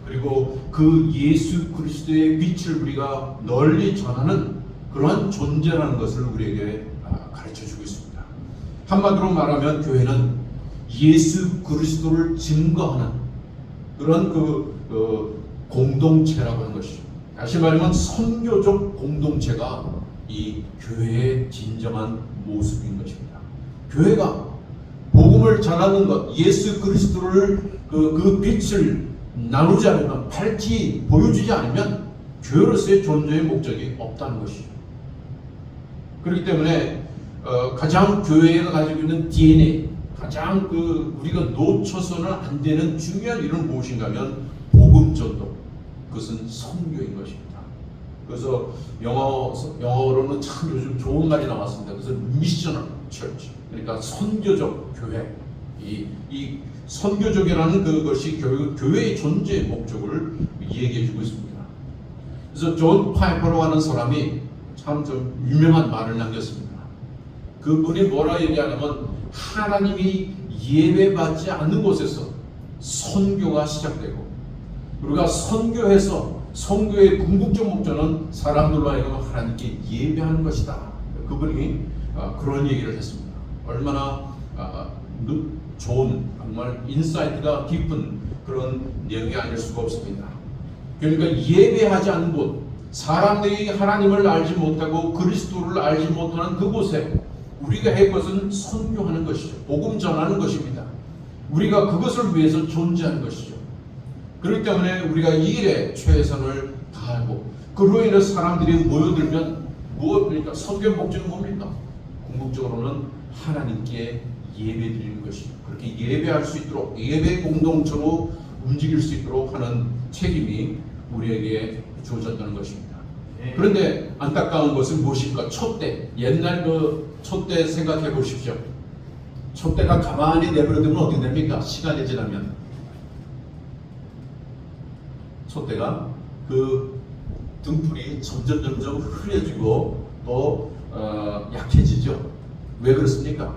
그리고 그 예수 그리스도의 빛을 우리가 널리 전하는 그러한 존재라는 것을 우리에게 가르쳐주고 있습니다. 한마디로 말하면 교회는 예수 그리스도를 증거하는 그런 공동체라고 하는 것이죠. 다시 말하면 선교적 공동체가 이 교회의 진정한 모습인 것입니다. 교회가 복음을 전하는 것, 예수 그리스도를 그 빛을 나누지 않으면, 밝히 보여주지 않으면 교회로서의 존재의 목적이 없다는 것이죠. 그렇기 때문에 가장 교회가 가지고 있는 DNA, 가장 우리가 놓쳐서는 안 되는 중요한 일은 무엇인가 하면 복음 전도, 그것은 선교인 것입니다. 그래서 영어로는 참 요즘 좋은 말이 나왔습니다. 그래서 미셔널 처치, 그러니까 선교적 교회. 이 선교적이라는 그것이 교회의 존재의 목적을 얘기해주고 있습니다. 그래서 존 파이퍼라고 하는 사람이 참 좀 유명한 말을 남겼습니다. 그분이 뭐라 얘기하냐면 하나님이 예배받지 않는 곳에서 선교가 시작되고, 우리가 선교해서 선교의 궁극적 목적은 사람들로 하여금 하나님께 예배하는 것이다. 그분이 그런 얘기를 했습니다. 얼마나 좋은, 정말 인사이트가 깊은 그런 내용이 아닐 수가 없습니다. 그러니까 예배하지 않는 곳, 사람들이 하나님을 알지 못하고 그리스도를 알지 못하는 그곳에 우리가 할 것은 선교하는 것이죠. 복음 전하는 것입니다. 우리가 그것을 위해서 존재하는 것이죠. 그렇기 때문에 우리가 이 일에 최선을 다하고, 그로 인해 사람들이 모여들면 그러니까 선교 목적은 뭡니까? 궁극적으로는 하나님께 예배드리는 것이죠. 그렇게 예배할 수 있도록, 예배 공동체로 움직일 수 있도록 하는 책임이 우리에게 주어졌다는 것입니다. 그런데 안타까운 것은 무엇입니까? 촛대. 옛날 촛대 생각해 보십시오. 촛대가 가만히 내버려두면 어떻게 됩니까? 시간이 지나면 촛대가 그 등불이 점점 흐려지고 또 약해지죠. 왜 그렇습니까?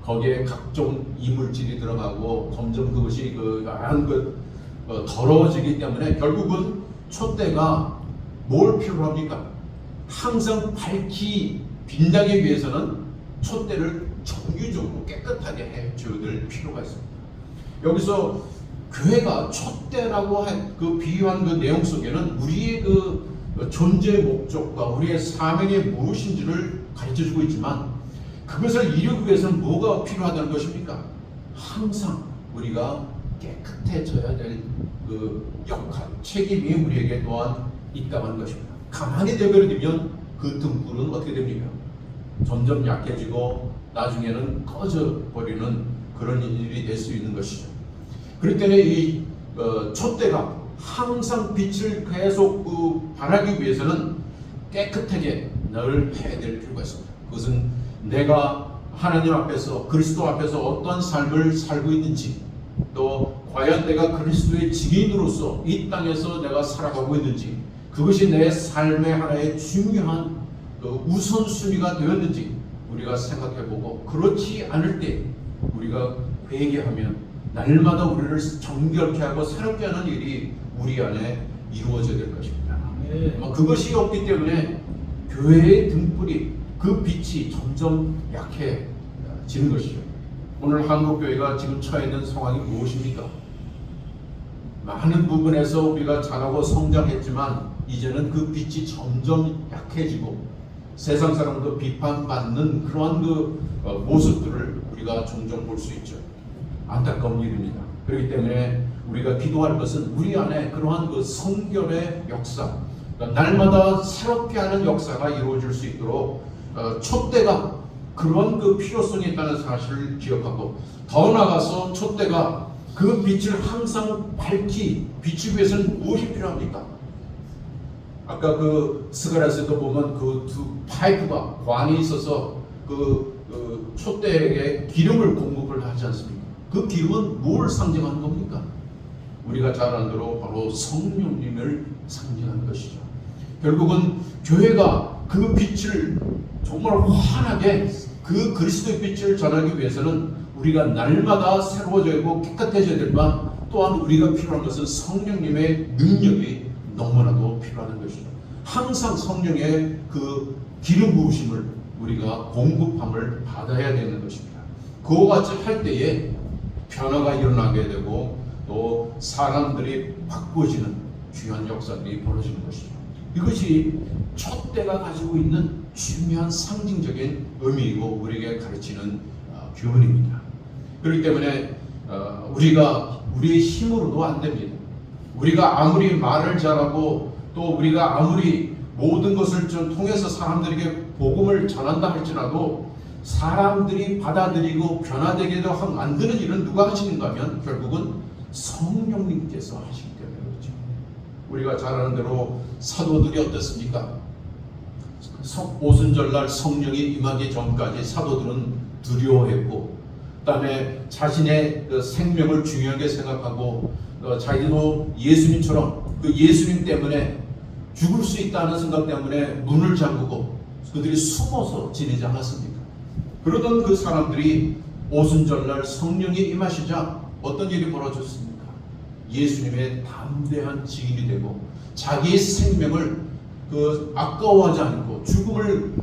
거기에 각종 이물질이 들어가고 점점 그것이 더러워지기 때문에 결국은 촛대가 뭘 필요로 합니까? 항상 밝히 빛나기 위해서는 촛대를 정규적으로 깨끗하게 해줘야 될 필요가 있습니다. 여기서 교회가 촛대라고 그 비유한 그 내용 속에는 우리의 그 존재의 목적과 우리의 사명이 무엇인지를 가르쳐주고 있지만 그것을 이루기 위해서는 뭐가 필요하다는 것입니까? 항상 우리가 깨끗해져야 될 그 역할, 책임이 우리에게 또한 있다는 것입니다. 가만히 내버려두면 그 등불은 어떻게 됩니까? 점점 약해지고 나중에는 꺼져버리는 그런 일이 될 수 있는 것이죠. 그렇기 때문에 이 촛대가 항상 빛을 계속 발하기 위해서는 깨끗하게 늘 해야 될 필요가 있습니다. 그것은 내가 하나님 앞에서 그리스도 앞에서 어떤 삶을 살고 있는지 또 과연 내가 그리스도의 증인으로서 이 땅에서 내가 살아가고 있는지 그것이 내 삶의 하나의 중요한 우선순위가 되었는지 우리가 생각해보고 그렇지 않을 때 우리가 회개하면 날마다 우리를 정결케 하고 새롭게 하는 일이 우리 안에 이루어져야 될 것입니다. 그것이 없기 때문에 교회의 등불이 그 빛이 점점 약해지는 것이죠. 오늘 한국교회가 지금 처해 있는 상황이 무엇입니까? 많은 부분에서 우리가 잘하고 성장했지만 이제는 그 빛이 점점 약해지고 세상 사람도 비판받는 그러한 모습들을 우리가 종종 볼 수 있죠. 안타까운 일입니다. 그렇기 때문에 우리가 기도할 것은 우리 안에 그러한 성결의 역사, 날마다 새롭게 하는 역사가 이루어질 수 있도록 촛대가 그런 필요성이 있다는 사실을 기억하고 더 나아가서 촛대가 그 빛을 항상 밝히 비추기 위해서는 무엇이 필요합니까? 아까 스가랴서도 보면 그 두 파이프가 관이 있어서 촛대에게 기름을 공급을 하지 않습니까? 그 기름은 뭘 상징하는 겁니까? 우리가 잘 아는 대로 바로 성령님을 상징하는 것이죠. 결국은 교회가 그 빛을 정말 환하게 그 그리스도의 빛을 전하기 위해서는 우리가 날마다 새로워지고 깨끗해져야 되지만 또한 우리가 필요한 것은 성령님의 능력이 너무나도 필요한 것이죠. 항상 성령의 그 기름 부으심을 우리가 공급함을 받아야 되는 것입니다. 그와 같이 할 때에 변화가 일어나게 되고 또 사람들이 바꿔지는 귀한 역사들이 벌어지는 것이죠. 이것이 촛대가 가지고 있는 중요한 상징적인 의미이고 우리에게 가르치는 교훈입니다. 그렇기 때문에 우리가 우리의 힘으로도 안 됩니다. 우리가 아무리 말을 잘하고 또 우리가 아무리 모든 것을 좀 통해서 사람들에게 복음을 전한다 할지라도 사람들이 받아들이고 변화되게 만드는 일은 누가 하시는가 하면 결국은 성령님께서 하시기 때문에 그렇죠. 우리가 잘 아는 대로 사도들이 어떻습니까? 오순절날 성령이 임하기 전까지 사도들은 두려워했고 그 다음에 자신의 생명을 중요하게 생각하고 자기도 예수님처럼 예수님 때문에 죽을 수 있다는 생각 때문에 문을 잠그고 그들이 숨어서 지내지 않았습니까? 그러던 그 사람들이 오순절날 성령이 임하시자 어떤 일이 벌어졌습니까? 예수님의 담대한 증인이 되고 자기의 생명을 아까워하지 않고 죽음을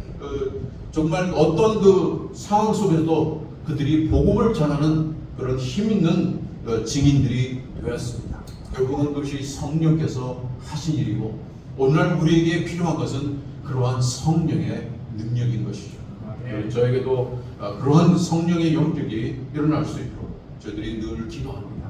정말 어떤 상황 속에서도 그들이 복음을 전하는 그런 힘 있는 증인들이 되었습니다. 결국은 그것이 성령께서 하신 일이고 오늘날 우리에게 필요한 것은 그러한 성령의 능력인 것이죠. 저에게도 그러한 성령의 영역이 일어날 수 있도록 저희들이 늘 기도합니다.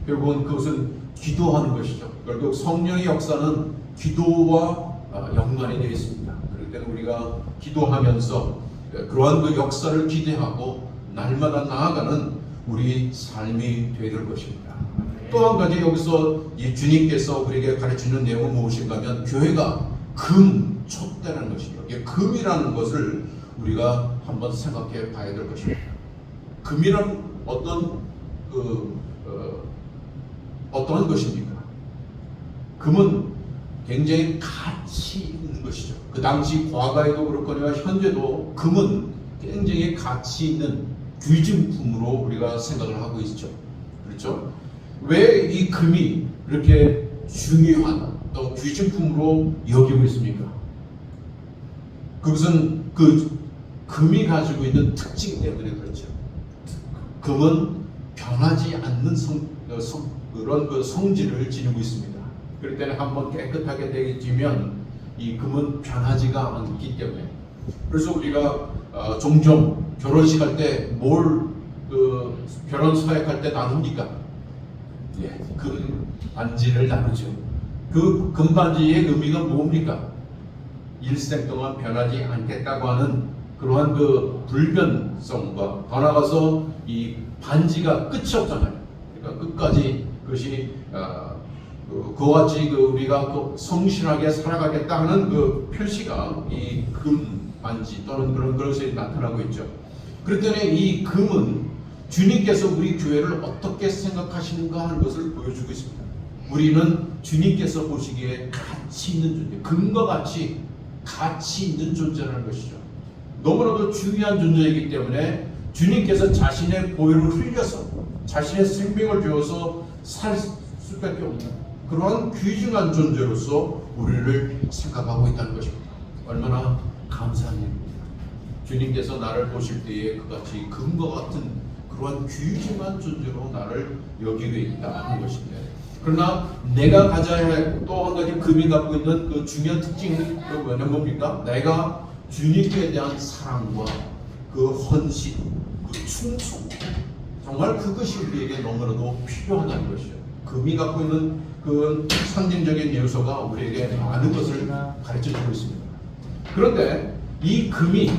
결국은 그것은 기도하는 것이죠. 결국 성령의 역사는 기도와 연관이 되어 있습니다. 그럴 때는 우리가 기도하면서 그러한 역사를 기대하고 날마다 나아가는 우리 삶이 되어야 될 것입니다. 또 한 가지 여기서 주님께서 우리에게 가르치는 내용은 무엇인가 하면 교회가 촛대라는 것이죠. 금이라는 것을 우리가 한번 생각해 봐야 될 것입니다. 금이란 어떠한 것입니까? 금은 굉장히 가치 있는 것이죠. 그 당시 과거에도 그렇거니와 현재도 금은 굉장히 가치 있는 귀중품으로 우리가 생각을 하고 있죠. 그렇죠? 왜 이 금이 이렇게 중요한 또 귀중품으로 여기고 있습니까? 그것은 그 금이 가지고 있는 특징 때문에 그렇죠. 금은 변하지 않는 그런 그 성질을 지니고 있습니다. 그럴 때는 한번 깨끗하게 되면 이 금은 변하지가 않기 때문에, 그래서 우리가 종종 결혼식 할 때 뭘 결혼 서약할 때 나눕니까? 예, 금 반지를 나누죠. 그 금반지의 의미가 뭡니까? 일생 동안 변하지 않겠다고 하는 그러한 그 불변성과 더 나아가서 이 반지가 끝이 없잖아요. 그러니까 끝까지 그것이 그와 같이 우리가 성실하게 살아가겠다는 그 표시가 이 금 반지 또는 그런 것이 나타나고 있죠. 그럴 때는 이 금은 주님께서 우리 교회를 어떻게 생각하시는가 하는 것을 보여주고 있습니다. 우리는 주님께서 보시기에 가치 있는 존재, 금과 같이 가치 있는 존재라는 것이죠. 너무나도 중요한 존재이기 때문에 주님께서 자신의 보혈을 흘려서 자신의 생명을 주어서 살 수밖에 없는 그러한 귀중한 존재로서 우리를 생각하고 있다는 것입니다. 얼마나 감사한 일입니다. 주님께서 나를 보실 때에 그같이 금과 같은 그러한 귀중한 존재로 나를 여기고 있다는 것인데, 그러나 내가 가져야 할 또 한 가지 금이 갖고 있는 그 중요한 특징은 뭡니까? 내가 주님께 대한 사랑과 그 헌신, 그 충성, 정말 그것이 우리에게 너무나도 필요하다는 것이죠. 금이 갖고 있는 그 상징적인 요소가 우리에게 많은 것을 가르쳐주고 있습니다. 그런데 이 금이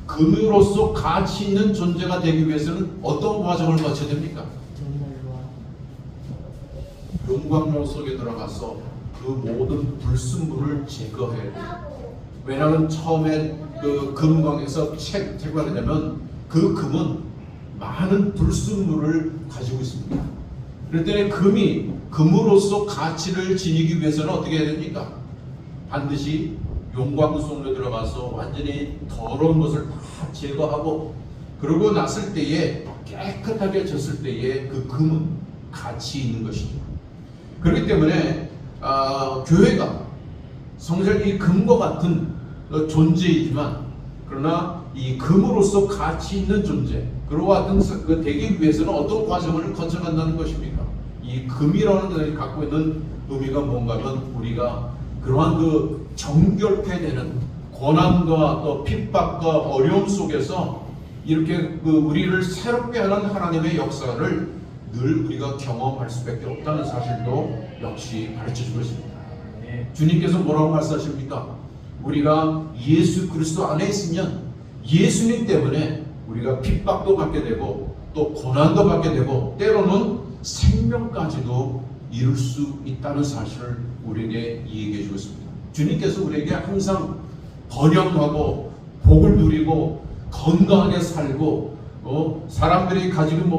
금으로서 가치 있는 존재가 되기 위해서는 어떤 과정을 거쳐야 됩니까? 용광로 속에 들어가서 그 모든 불순물을 제거해야 돼요. 왜냐하면 처음에 그 금광에서 제거가 되면 그 금은 많은 불순물을 가지고 있습니다. 그럴 때 금이 금으로서 가치를 지니기 위해서는 어떻게 해야 됩니까? 반드시 용광 속으로 들어가서 완전히 더러운 것을 다 제거하고, 그러고 났을 때에 깨끗하게 졌을 때에 그 금은 가치 있는 것이죠. 그렇기 때문에 교회가 성실 이 금과 같은 존재이지만, 그러나 이 금으로서 가치 있는 존재, 그와 같은 되기 위해서는 어떤 과정을 거쳐간다는 것입니까? 이 금이라는 것을 갖고 있는 의미가 뭔가 하면, 우리가 그러한 그 정결케되는 고난과 또 핍박과 어려움 속에서 이렇게 우리를 새롭게 하는 하나님의 역사를 늘 우리가 경험할 수밖에 없다는 사실도 역시 가르쳐주고 있습니다. 주님께서 뭐라고 말씀하십니까? 우리가 예수 그리스도 안에 있으면 예수님 때문에 우리가 핍박도 받게 되고 또 고난도 받게 되고 때로는 생명까지도 이룰 수 있다는 사실을 우리에게 얘기해 주고 있습니다. 주님께서 우리에게 항상 번영하고 복을 누리고 건강하게 살고 사람들이 가지고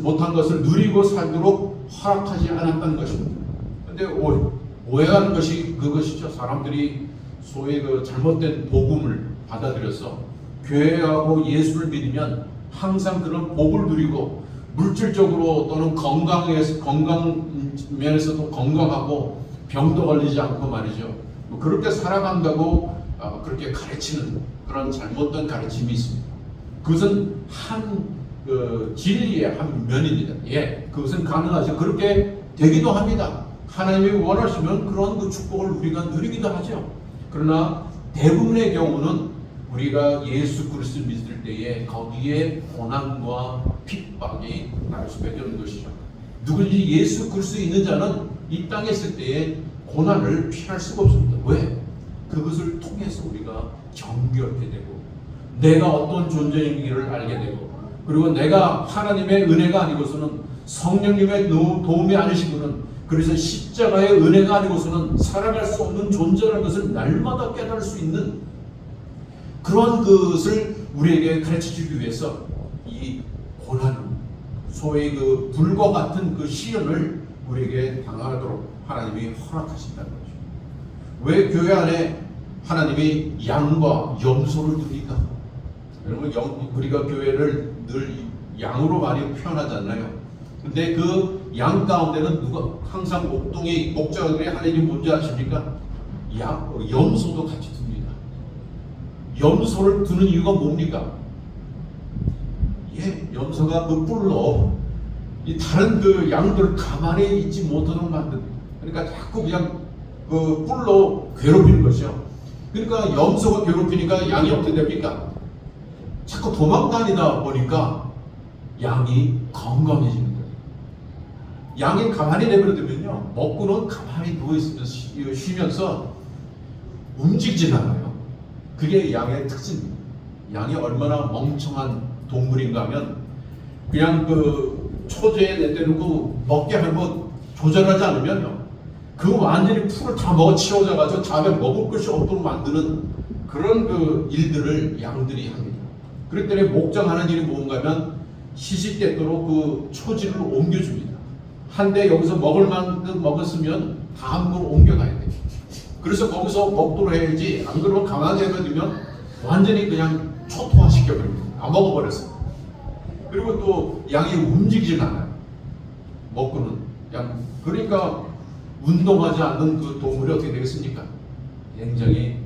못한 것을 누리고 살도록 허락하지 않았다는 것입니다. 그런데 오해하는 것이 그것이죠. 사람들이 소위 그 잘못된 복음을 받아들여서 교회하고 예수를 믿으면 항상 그런 복을 누리고 물질적으로 또는 건강 면에서도 건강하고 병도 걸리지 않고 말이죠. 그렇게 살아간다고 그렇게 가르치는 그런 잘못된 가르침이 있습니다. 그것은 한 진리의 한 면입니다. 예, 그것은 가능하죠. 그렇게 되기도 합니다. 하나님이 원하시면 그런 그 축복을 우리가 누리기도 하죠. 그러나 대부분의 경우는 우리가 예수 그리스도 믿을 때에 거기에 고난과 핍박이 날 수밖에 없는 것이죠. 누구든지 예수 그리스도에 있는 자는 이 땅에 있을 때에 고난을 피할 수가 없습니다. 왜? 그것을 통해서 우리가 정결케 되고 내가 어떤 존재인지를 알게 되고, 그리고 내가 하나님의 은혜가 아니고서는 성령님의 도움이 아니시고는, 그래서 십자가의 은혜가 아니고서는 살아갈 수 없는 존재라는 것을 날마다 깨달을 수 있는 그러한 것을 우리에게 가르쳐주기 위해서 이 고난은 소위 그 불과 같은 그 시련을 우리에게 당하도록 하나님이 허락하신다는 거죠. 왜 교회 안에 하나님이 양과 염소를 둡니까? 여러분, 우리가 교회를 늘 양으로 많이 표현하잖아요. 근데 그 양 가운데는 누가 항상 목자들이 하나님 뭔지 아십니까? 염소도 같이 둡니다. 염소를 두는 이유가 뭡니까? 염소가 그 뿔로 이 다른 그 양들을 가만히 있지 못하도록 만듭니다. 그러니까 자꾸 그냥 그 뿔로 괴롭히는 것이요. 그러니까 염소가 괴롭히니까 양이 어떻게 됩니까? 자꾸 도망다니다 보니까 양이 건강해지는 거예요. 양이 가만히 내버려두면요, 먹고는 가만히 누워있으면서 쉬면서 움직이지 않아요. 그게 양의 특징입니다. 양이 얼마나 멍청한 동물인가 하면 그냥 그 초제에 내대놓고 먹게 하면 조절하지 않으면요, 그 완전히 풀을 다 먹어 치워져가지고 다음에 먹을 것이 없도록 만드는 그런 그 일들을 양들이 합니다. 그렇기 때문에 목장하는 일이 뭔가 하면 시시때때로 그 초지를 옮겨줍니다. 한데 여기서 먹을 만큼 먹었으면 다음으로 옮겨가야 돼요. 그래서 거기서 먹도록 해야지, 안 그러면 가만히 해두면 완전히 그냥 초토화시켜버립니다. 안 먹어버렸어요. 그리고 또 양이 움직이질 않아요. 먹고는 양. 그러니까 운동하지 않는 그 동물이 어떻게 되겠습니까? 굉장히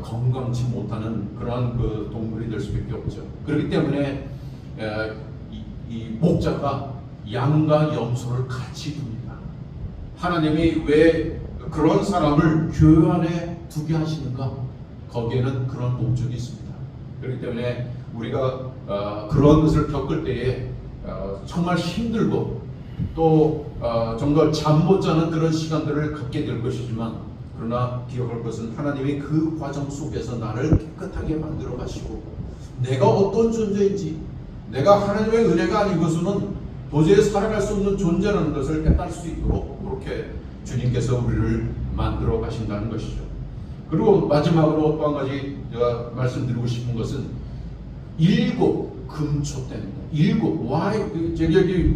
건강치 못하는 그러한 그 동물이 될 수밖에 없죠. 그렇기 때문에 이 목자가 양과 염소를 같이 둡니다. 하나님이 왜 그런 사람을 교회 안에 두게 하시는가? 거기에는 그런 목적이 있습니다. 그렇기 때문에 우리가 그런 것을 겪을 때에 정말 힘들고 또 정말 잠 못 자는 그런 시간들을 갖게 될 것이지만, 그러나 기억할 것은 하나님이 그 과정 속에서 나를 깨끗하게 만들어 가시고 내가 어떤 존재인지, 내가 하나님의 은혜가 아니고서는 도저히 살아갈 수 없는 존재라는 것을 깨달을 수 있도록 그렇게 주님께서 우리를 만들어 가신다는 것이죠. 그리고 마지막으로 또 한 가지 제가 말씀드리고 싶은 것은 7 금초 때입니다. 7.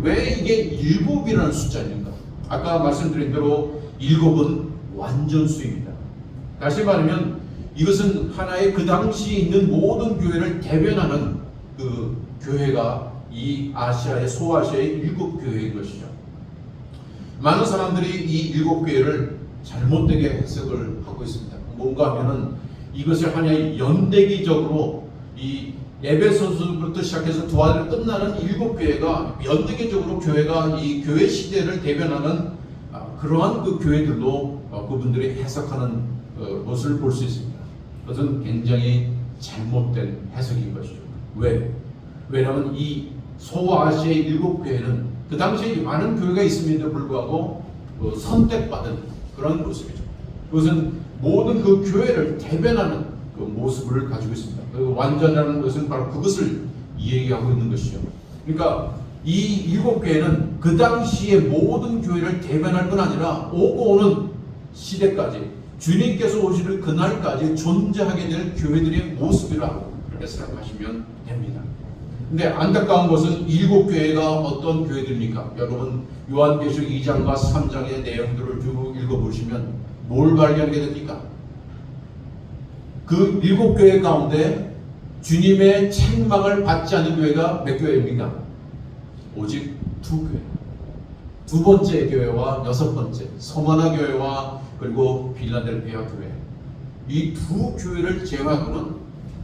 왜 이게 7이라는 숫자입니까? 아까 말씀드린 대로 7은 완전수입니다. 다시 말하면 이것은 하나의 그 당시에 있는 모든 교회를 대변하는 그 교회가 이 아시아의 소아시아의 7 교회인 것이죠. 많은 사람들이 이 7 교회를 잘못되게 해석을 하고 있습니다. 뭔가 하면은 이것을 하나의 연대기적으로 이 에베소서부터 시작해서 두아들에 끝나는 7 교회가 연대기적으로 교회가 이 교회 시대를 대변하는 그러한 그 교회들도 그분들이 해석하는 것을 볼 수 있습니다. 그것은 굉장히 잘못된 해석인 것이죠. 왜냐하면 이 소아시아의 7 교회는 그 당시에 많은 교회가 있음에도 불구하고 선택받은 그런 모습이죠. 그것은 모든 그 교회를 대변하는 그 모습을 가지고 있습니다. 그 완전이라는 것은 바로 그것을 이야기하고 있는 것이죠. 그러니까 이 7 교회는 그 당시에 모든 교회를 대변할 뿐 아니라 오고 오는 시대까지 주님께서 오시는 그날까지 존재하게 될 교회들의 모습이라고 그렇게 생각하시면 됩니다. 근데 안타까운 것은 7 교회가 어떤 교회들입니까? 여러분 요한계시록 2장과 3장의 내용들을 쭉 읽어보시면 뭘 발견하게 됩니까? 그 7 교회 가운데 주님의 책망을 받지 않은 교회가 몇 교회입니까? 오직 2 교회. 2번째 교회와 6번째 서머나 교회와 그리고 빌라델피아 교회. 이 2 교회를 제외하고는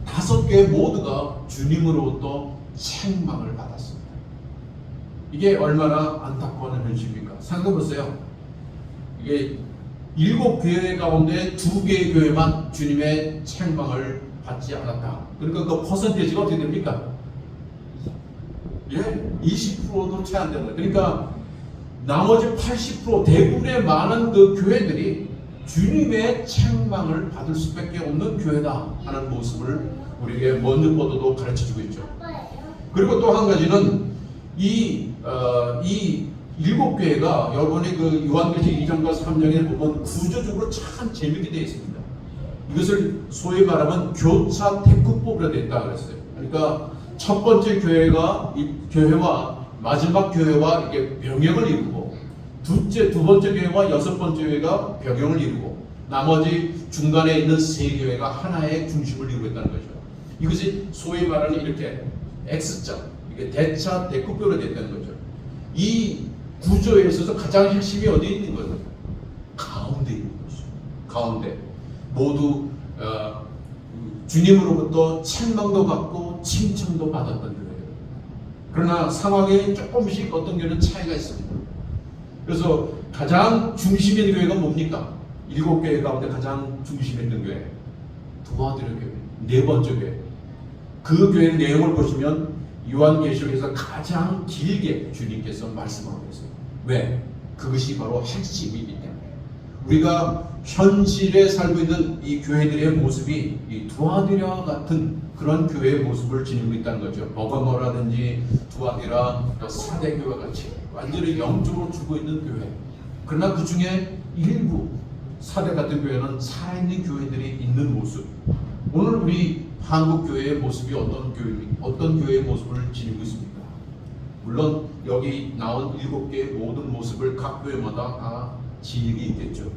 5개 모두가 주님으로부터 책망을 받았습니다. 이게 얼마나 안타까운 현실입니까? 생각해보세요. 이게 7 교회 가운데 2개의 교회만 주님의 책망을 받지 않았다. 그러니까 그 퍼센테이지가 어떻게 됩니까? 20%도 채 안 됩니다. 그러니까 나머지 80% 대부분의 많은 그 교회들이 주님의 책망을 받을 수밖에 없는 교회다 하는 모습을 우리에게 먼저 보도도 가르쳐주고 있죠. 그리고 또 한 가지는 이 7 교회가 여러분이 그 요한계시록 2장과 3장에 보면 구조적으로 참 재밌게 되어 있습니다. 이것을 소위 말하면 교차 태극법으로 되어 있다 그랬어요. 그러니까 첫 번째 교회가 이 교회와 마지막 교회와 이게 병역을 이루고 두 번째 교회와 여섯 번째 교회가 병영을 이루고 나머지 중간에 있는 세 교회가 하나의 중심을 이루고 있다는 거죠. 이것이 소위 말하는 이렇게 X자, 이게 대차 대국교로 됐다는 거죠. 이 구조에 있어서 가장 핵심이 어디에 있는 거예요? 가운데 있는 거죠. 가운데 모두 주님으로부터 책망도 받고 칭찬도 받았던 교회예요. 그러나 상황에 조금씩 어떤 교회는 차이가 있습니다. 그래서 가장 중심에 있는 교회가 뭡니까? 7교회 가운데 가장 중심에 있는 교회, 두아드려 교회, 네 번째 교회. 그 교회의 내용을 보시면 요한계시록에서 가장 길게 주님께서 말씀하고 계세요. 왜? 그것이 바로 핵심이기 때문에. 우리가 현실에 살고 있는 이 교회들의 모습이 이 두아디라 같은 그런 교회의 모습을 지니고 있다는 거죠. 버가모라든지 두아디라, 또 사대교회와 같이 완전히 영적으로 죽어 있는 교회. 그러나 그 중에 일부 사대 같은 교회는 살아있는 교회들이 있는 모습. 오늘 우리 한국 교회의 모습이 어떤 교회의 모습을 지니고 있습니까? 물론 여기 나온 7개의 모든 모습을 각 교회마다 다 지니고 있겠죠.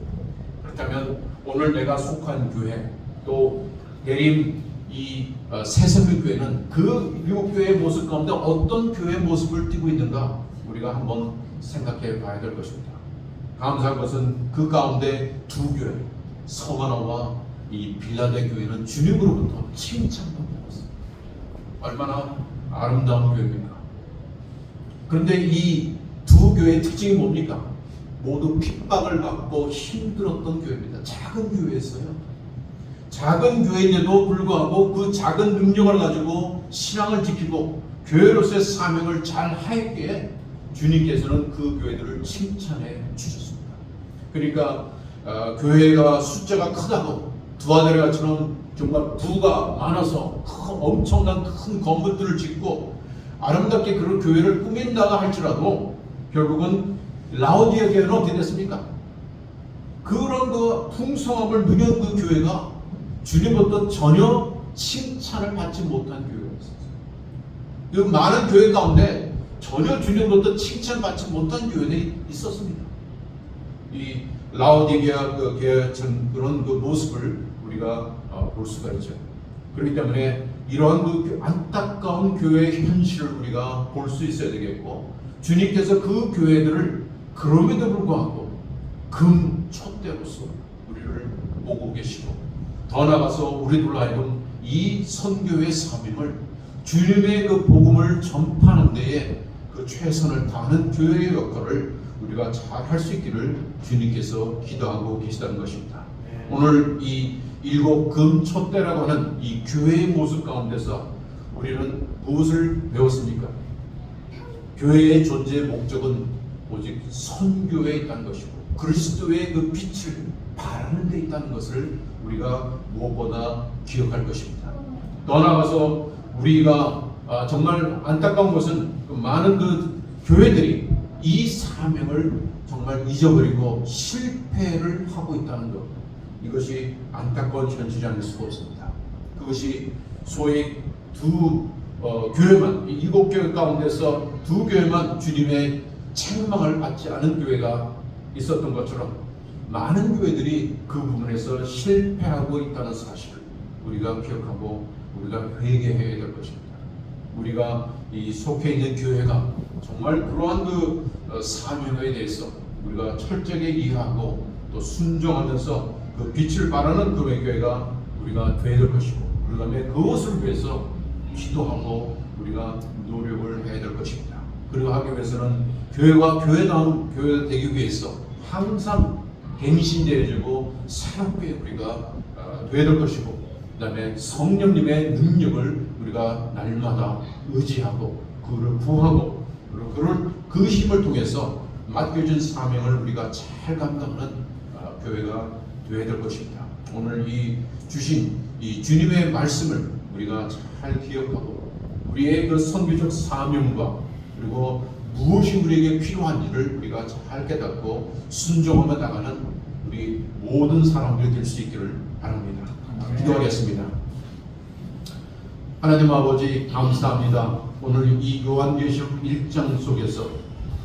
그렇다면 오늘 내가 속한 교회, 또 내림 이 새생명교회는 그 7교회의 모습 가운데 어떤 교회의 모습을 띠고 있는가 우리가 한번 생각해 봐야 될 것입니다. 감사한 것은 그 가운데 두 교회, 성하나와 이 빌라데 교회는 주님으로부터 칭찬받고 있습니다. 얼마나 아름다운 교회입니까? 그런데 이 두 교회의 특징이 뭡니까? 모두 핍박을 받고 힘들었던 교회입니다. 작은 교회였어요. 작은 교회인데도 불구하고 그 작은 능력을 가지고 신앙을 지키고 교회로서의 사명을 잘 하였기에 주님께서는 그 교회들을 칭찬해 주셨습니다. 그러니까 교회가 숫자가 크다고 두아데라처럼 정말 부가 많아서 엄청난 큰 건물들을 짓고 아름답게 그런 교회를 꾸민다가 할지라도 결국은 라오디아 교회는 어떻게 됐습니까? 그런 그 풍성함을 누린 그 교회가 주님부터 전혀 칭찬을 받지 못한 교회가 있었어요. 그 많은 교회 가운데 전혀 주님부터 칭찬받지 못한 교회들이 있었습니다. 이 라오디게아 그 교회처럼 그런 그 모습을 우리가 볼 수가 있죠. 그렇기 때문에 이러한 그 안타까운 교회의 현실을 우리가 볼 수 있어야 되겠고, 주님께서 그 교회들을 그럼에도 불구하고 금 촛대로서 우리를 보고 계시고, 더 나아가서 우리들로 하여금 이 선교의 사명을 주님의 그 복음을 전파하는 데에 그 최선을 다하는 교회의 역할을 우리가 잘 할 수 있기를 주님께서 기도하고 계시다는 것입니다. 오늘 이 7금 촛대라고 하는 이 교회의 모습 가운데서 우리는 무엇을 배웠습니까? 교회의 존재의 목적은 오직 선교에 있다는 것이고 그리스도의 그 빛을 바라는 데 있다는 것을 우리가 무엇보다 기억할 것입니다. 더 나아가서 우리가 정말 안타까운 것은 그 많은 그 교회들이 이 사명을 정말 잊어버리고 실패를 하고 있다는 것, 이것이 안타까운 현실이 아닐 수가 없습니다. 그것이 소위 두 교회만, 7교회 가운데서 2교회만 주님의 책망을 받지 않은 교회가 있었던 것처럼 많은 교회들이 그 부분에서 실패하고 있다는 사실을 우리가 기억하고 우리가 회개해야 될 것입니다. 우리가 이 속해 있는 교회가 정말 그러한 그 사명에 대해서 우리가 철저하게 이해하고 또 순종하면서 그 빛을 발하는 그런 교회가 우리가 되어야 될 것이고, 그 다음에 그것을 위해서 기도하고 우리가 노력을 해야 될 것입니다. 그리고 하기 위해서는 교회가 교회다운 교회가 되기 위해서 항상 갱신되어지고 새롭게 우리가 되어야 될 것이고, 그 다음에 성령님의 능력을 우리가 날마다 의지하고 그를 구하고 그리고 그 힘을 통해서 맡겨진 사명을 우리가 잘 감당하는 교회가 되어야 될 것입니다. 오늘 이 주신 이 주님의 말씀을 우리가 잘 기억하고 우리의 그 선교적 사명과 그리고 무엇이 우리에게 필요한지를 우리가 잘 깨닫고 순종하며 나가는 우리 모든 사람들이 될 수 있기를 바랍니다. 기도하겠습니다. 하나님 아버지 감사합니다. 오늘 이 요한계시록 1장 속에서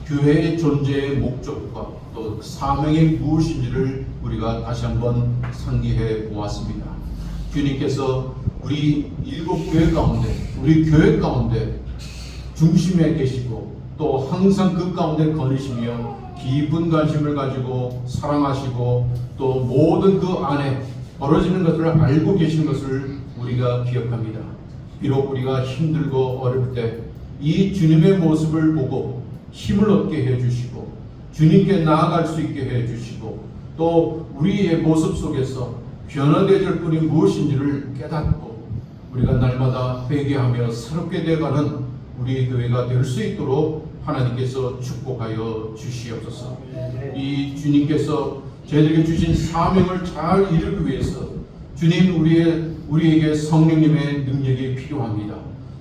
교회의 존재의 목적과 또 사명이 무엇인지를 우리가 다시 한번 상기해 보았습니다. 주님께서 우리 일곱 교회 가운데, 우리 교회 가운데 중심에 계시고 또 항상 그 가운데 거니시며 깊은 관심을 가지고 사랑하시고 또 모든 그 안에 벌어지는 것들을 알고 계시는 것을 우리가 기억합니다. 비록 우리가 힘들고 어려울 때 이 주님의 모습을 보고 힘을 얻게 해주시고 주님께 나아갈 수 있게 해주시고 또 우리의 모습 속에서 변화되질 뿐이 무엇인지를 깨닫고 우리가 날마다 회개하며 새롭게 되어가는 우리 교회가 될 수 있도록 하나님께서 축복하여 주시옵소서. 이 주님께서 저희들에게 주신 사명을 잘 이루기 위해서 주님 우리에게 성령님의 능력이 필요합니다.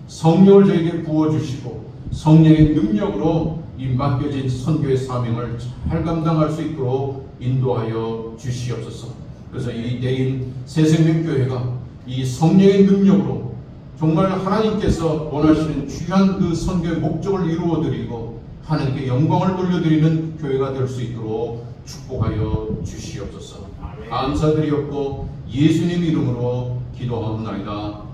성령을 저에게 부어주시고 성령의 능력으로 이 맡겨진 선교의 사명을 잘 감당할 수 있도록 인도하여 주시옵소서. 그래서 이 내인 새생명교회가 이 성령의 능력으로 정말 하나님께서 원하시는 귀한 그 선교의 목적을 이루어드리고 하나님께 영광을 돌려드리는 교회가 될 수 있도록 축복하여 주시옵소서. 감사드리옵고 예수님 이름으로 기도하옵나이다.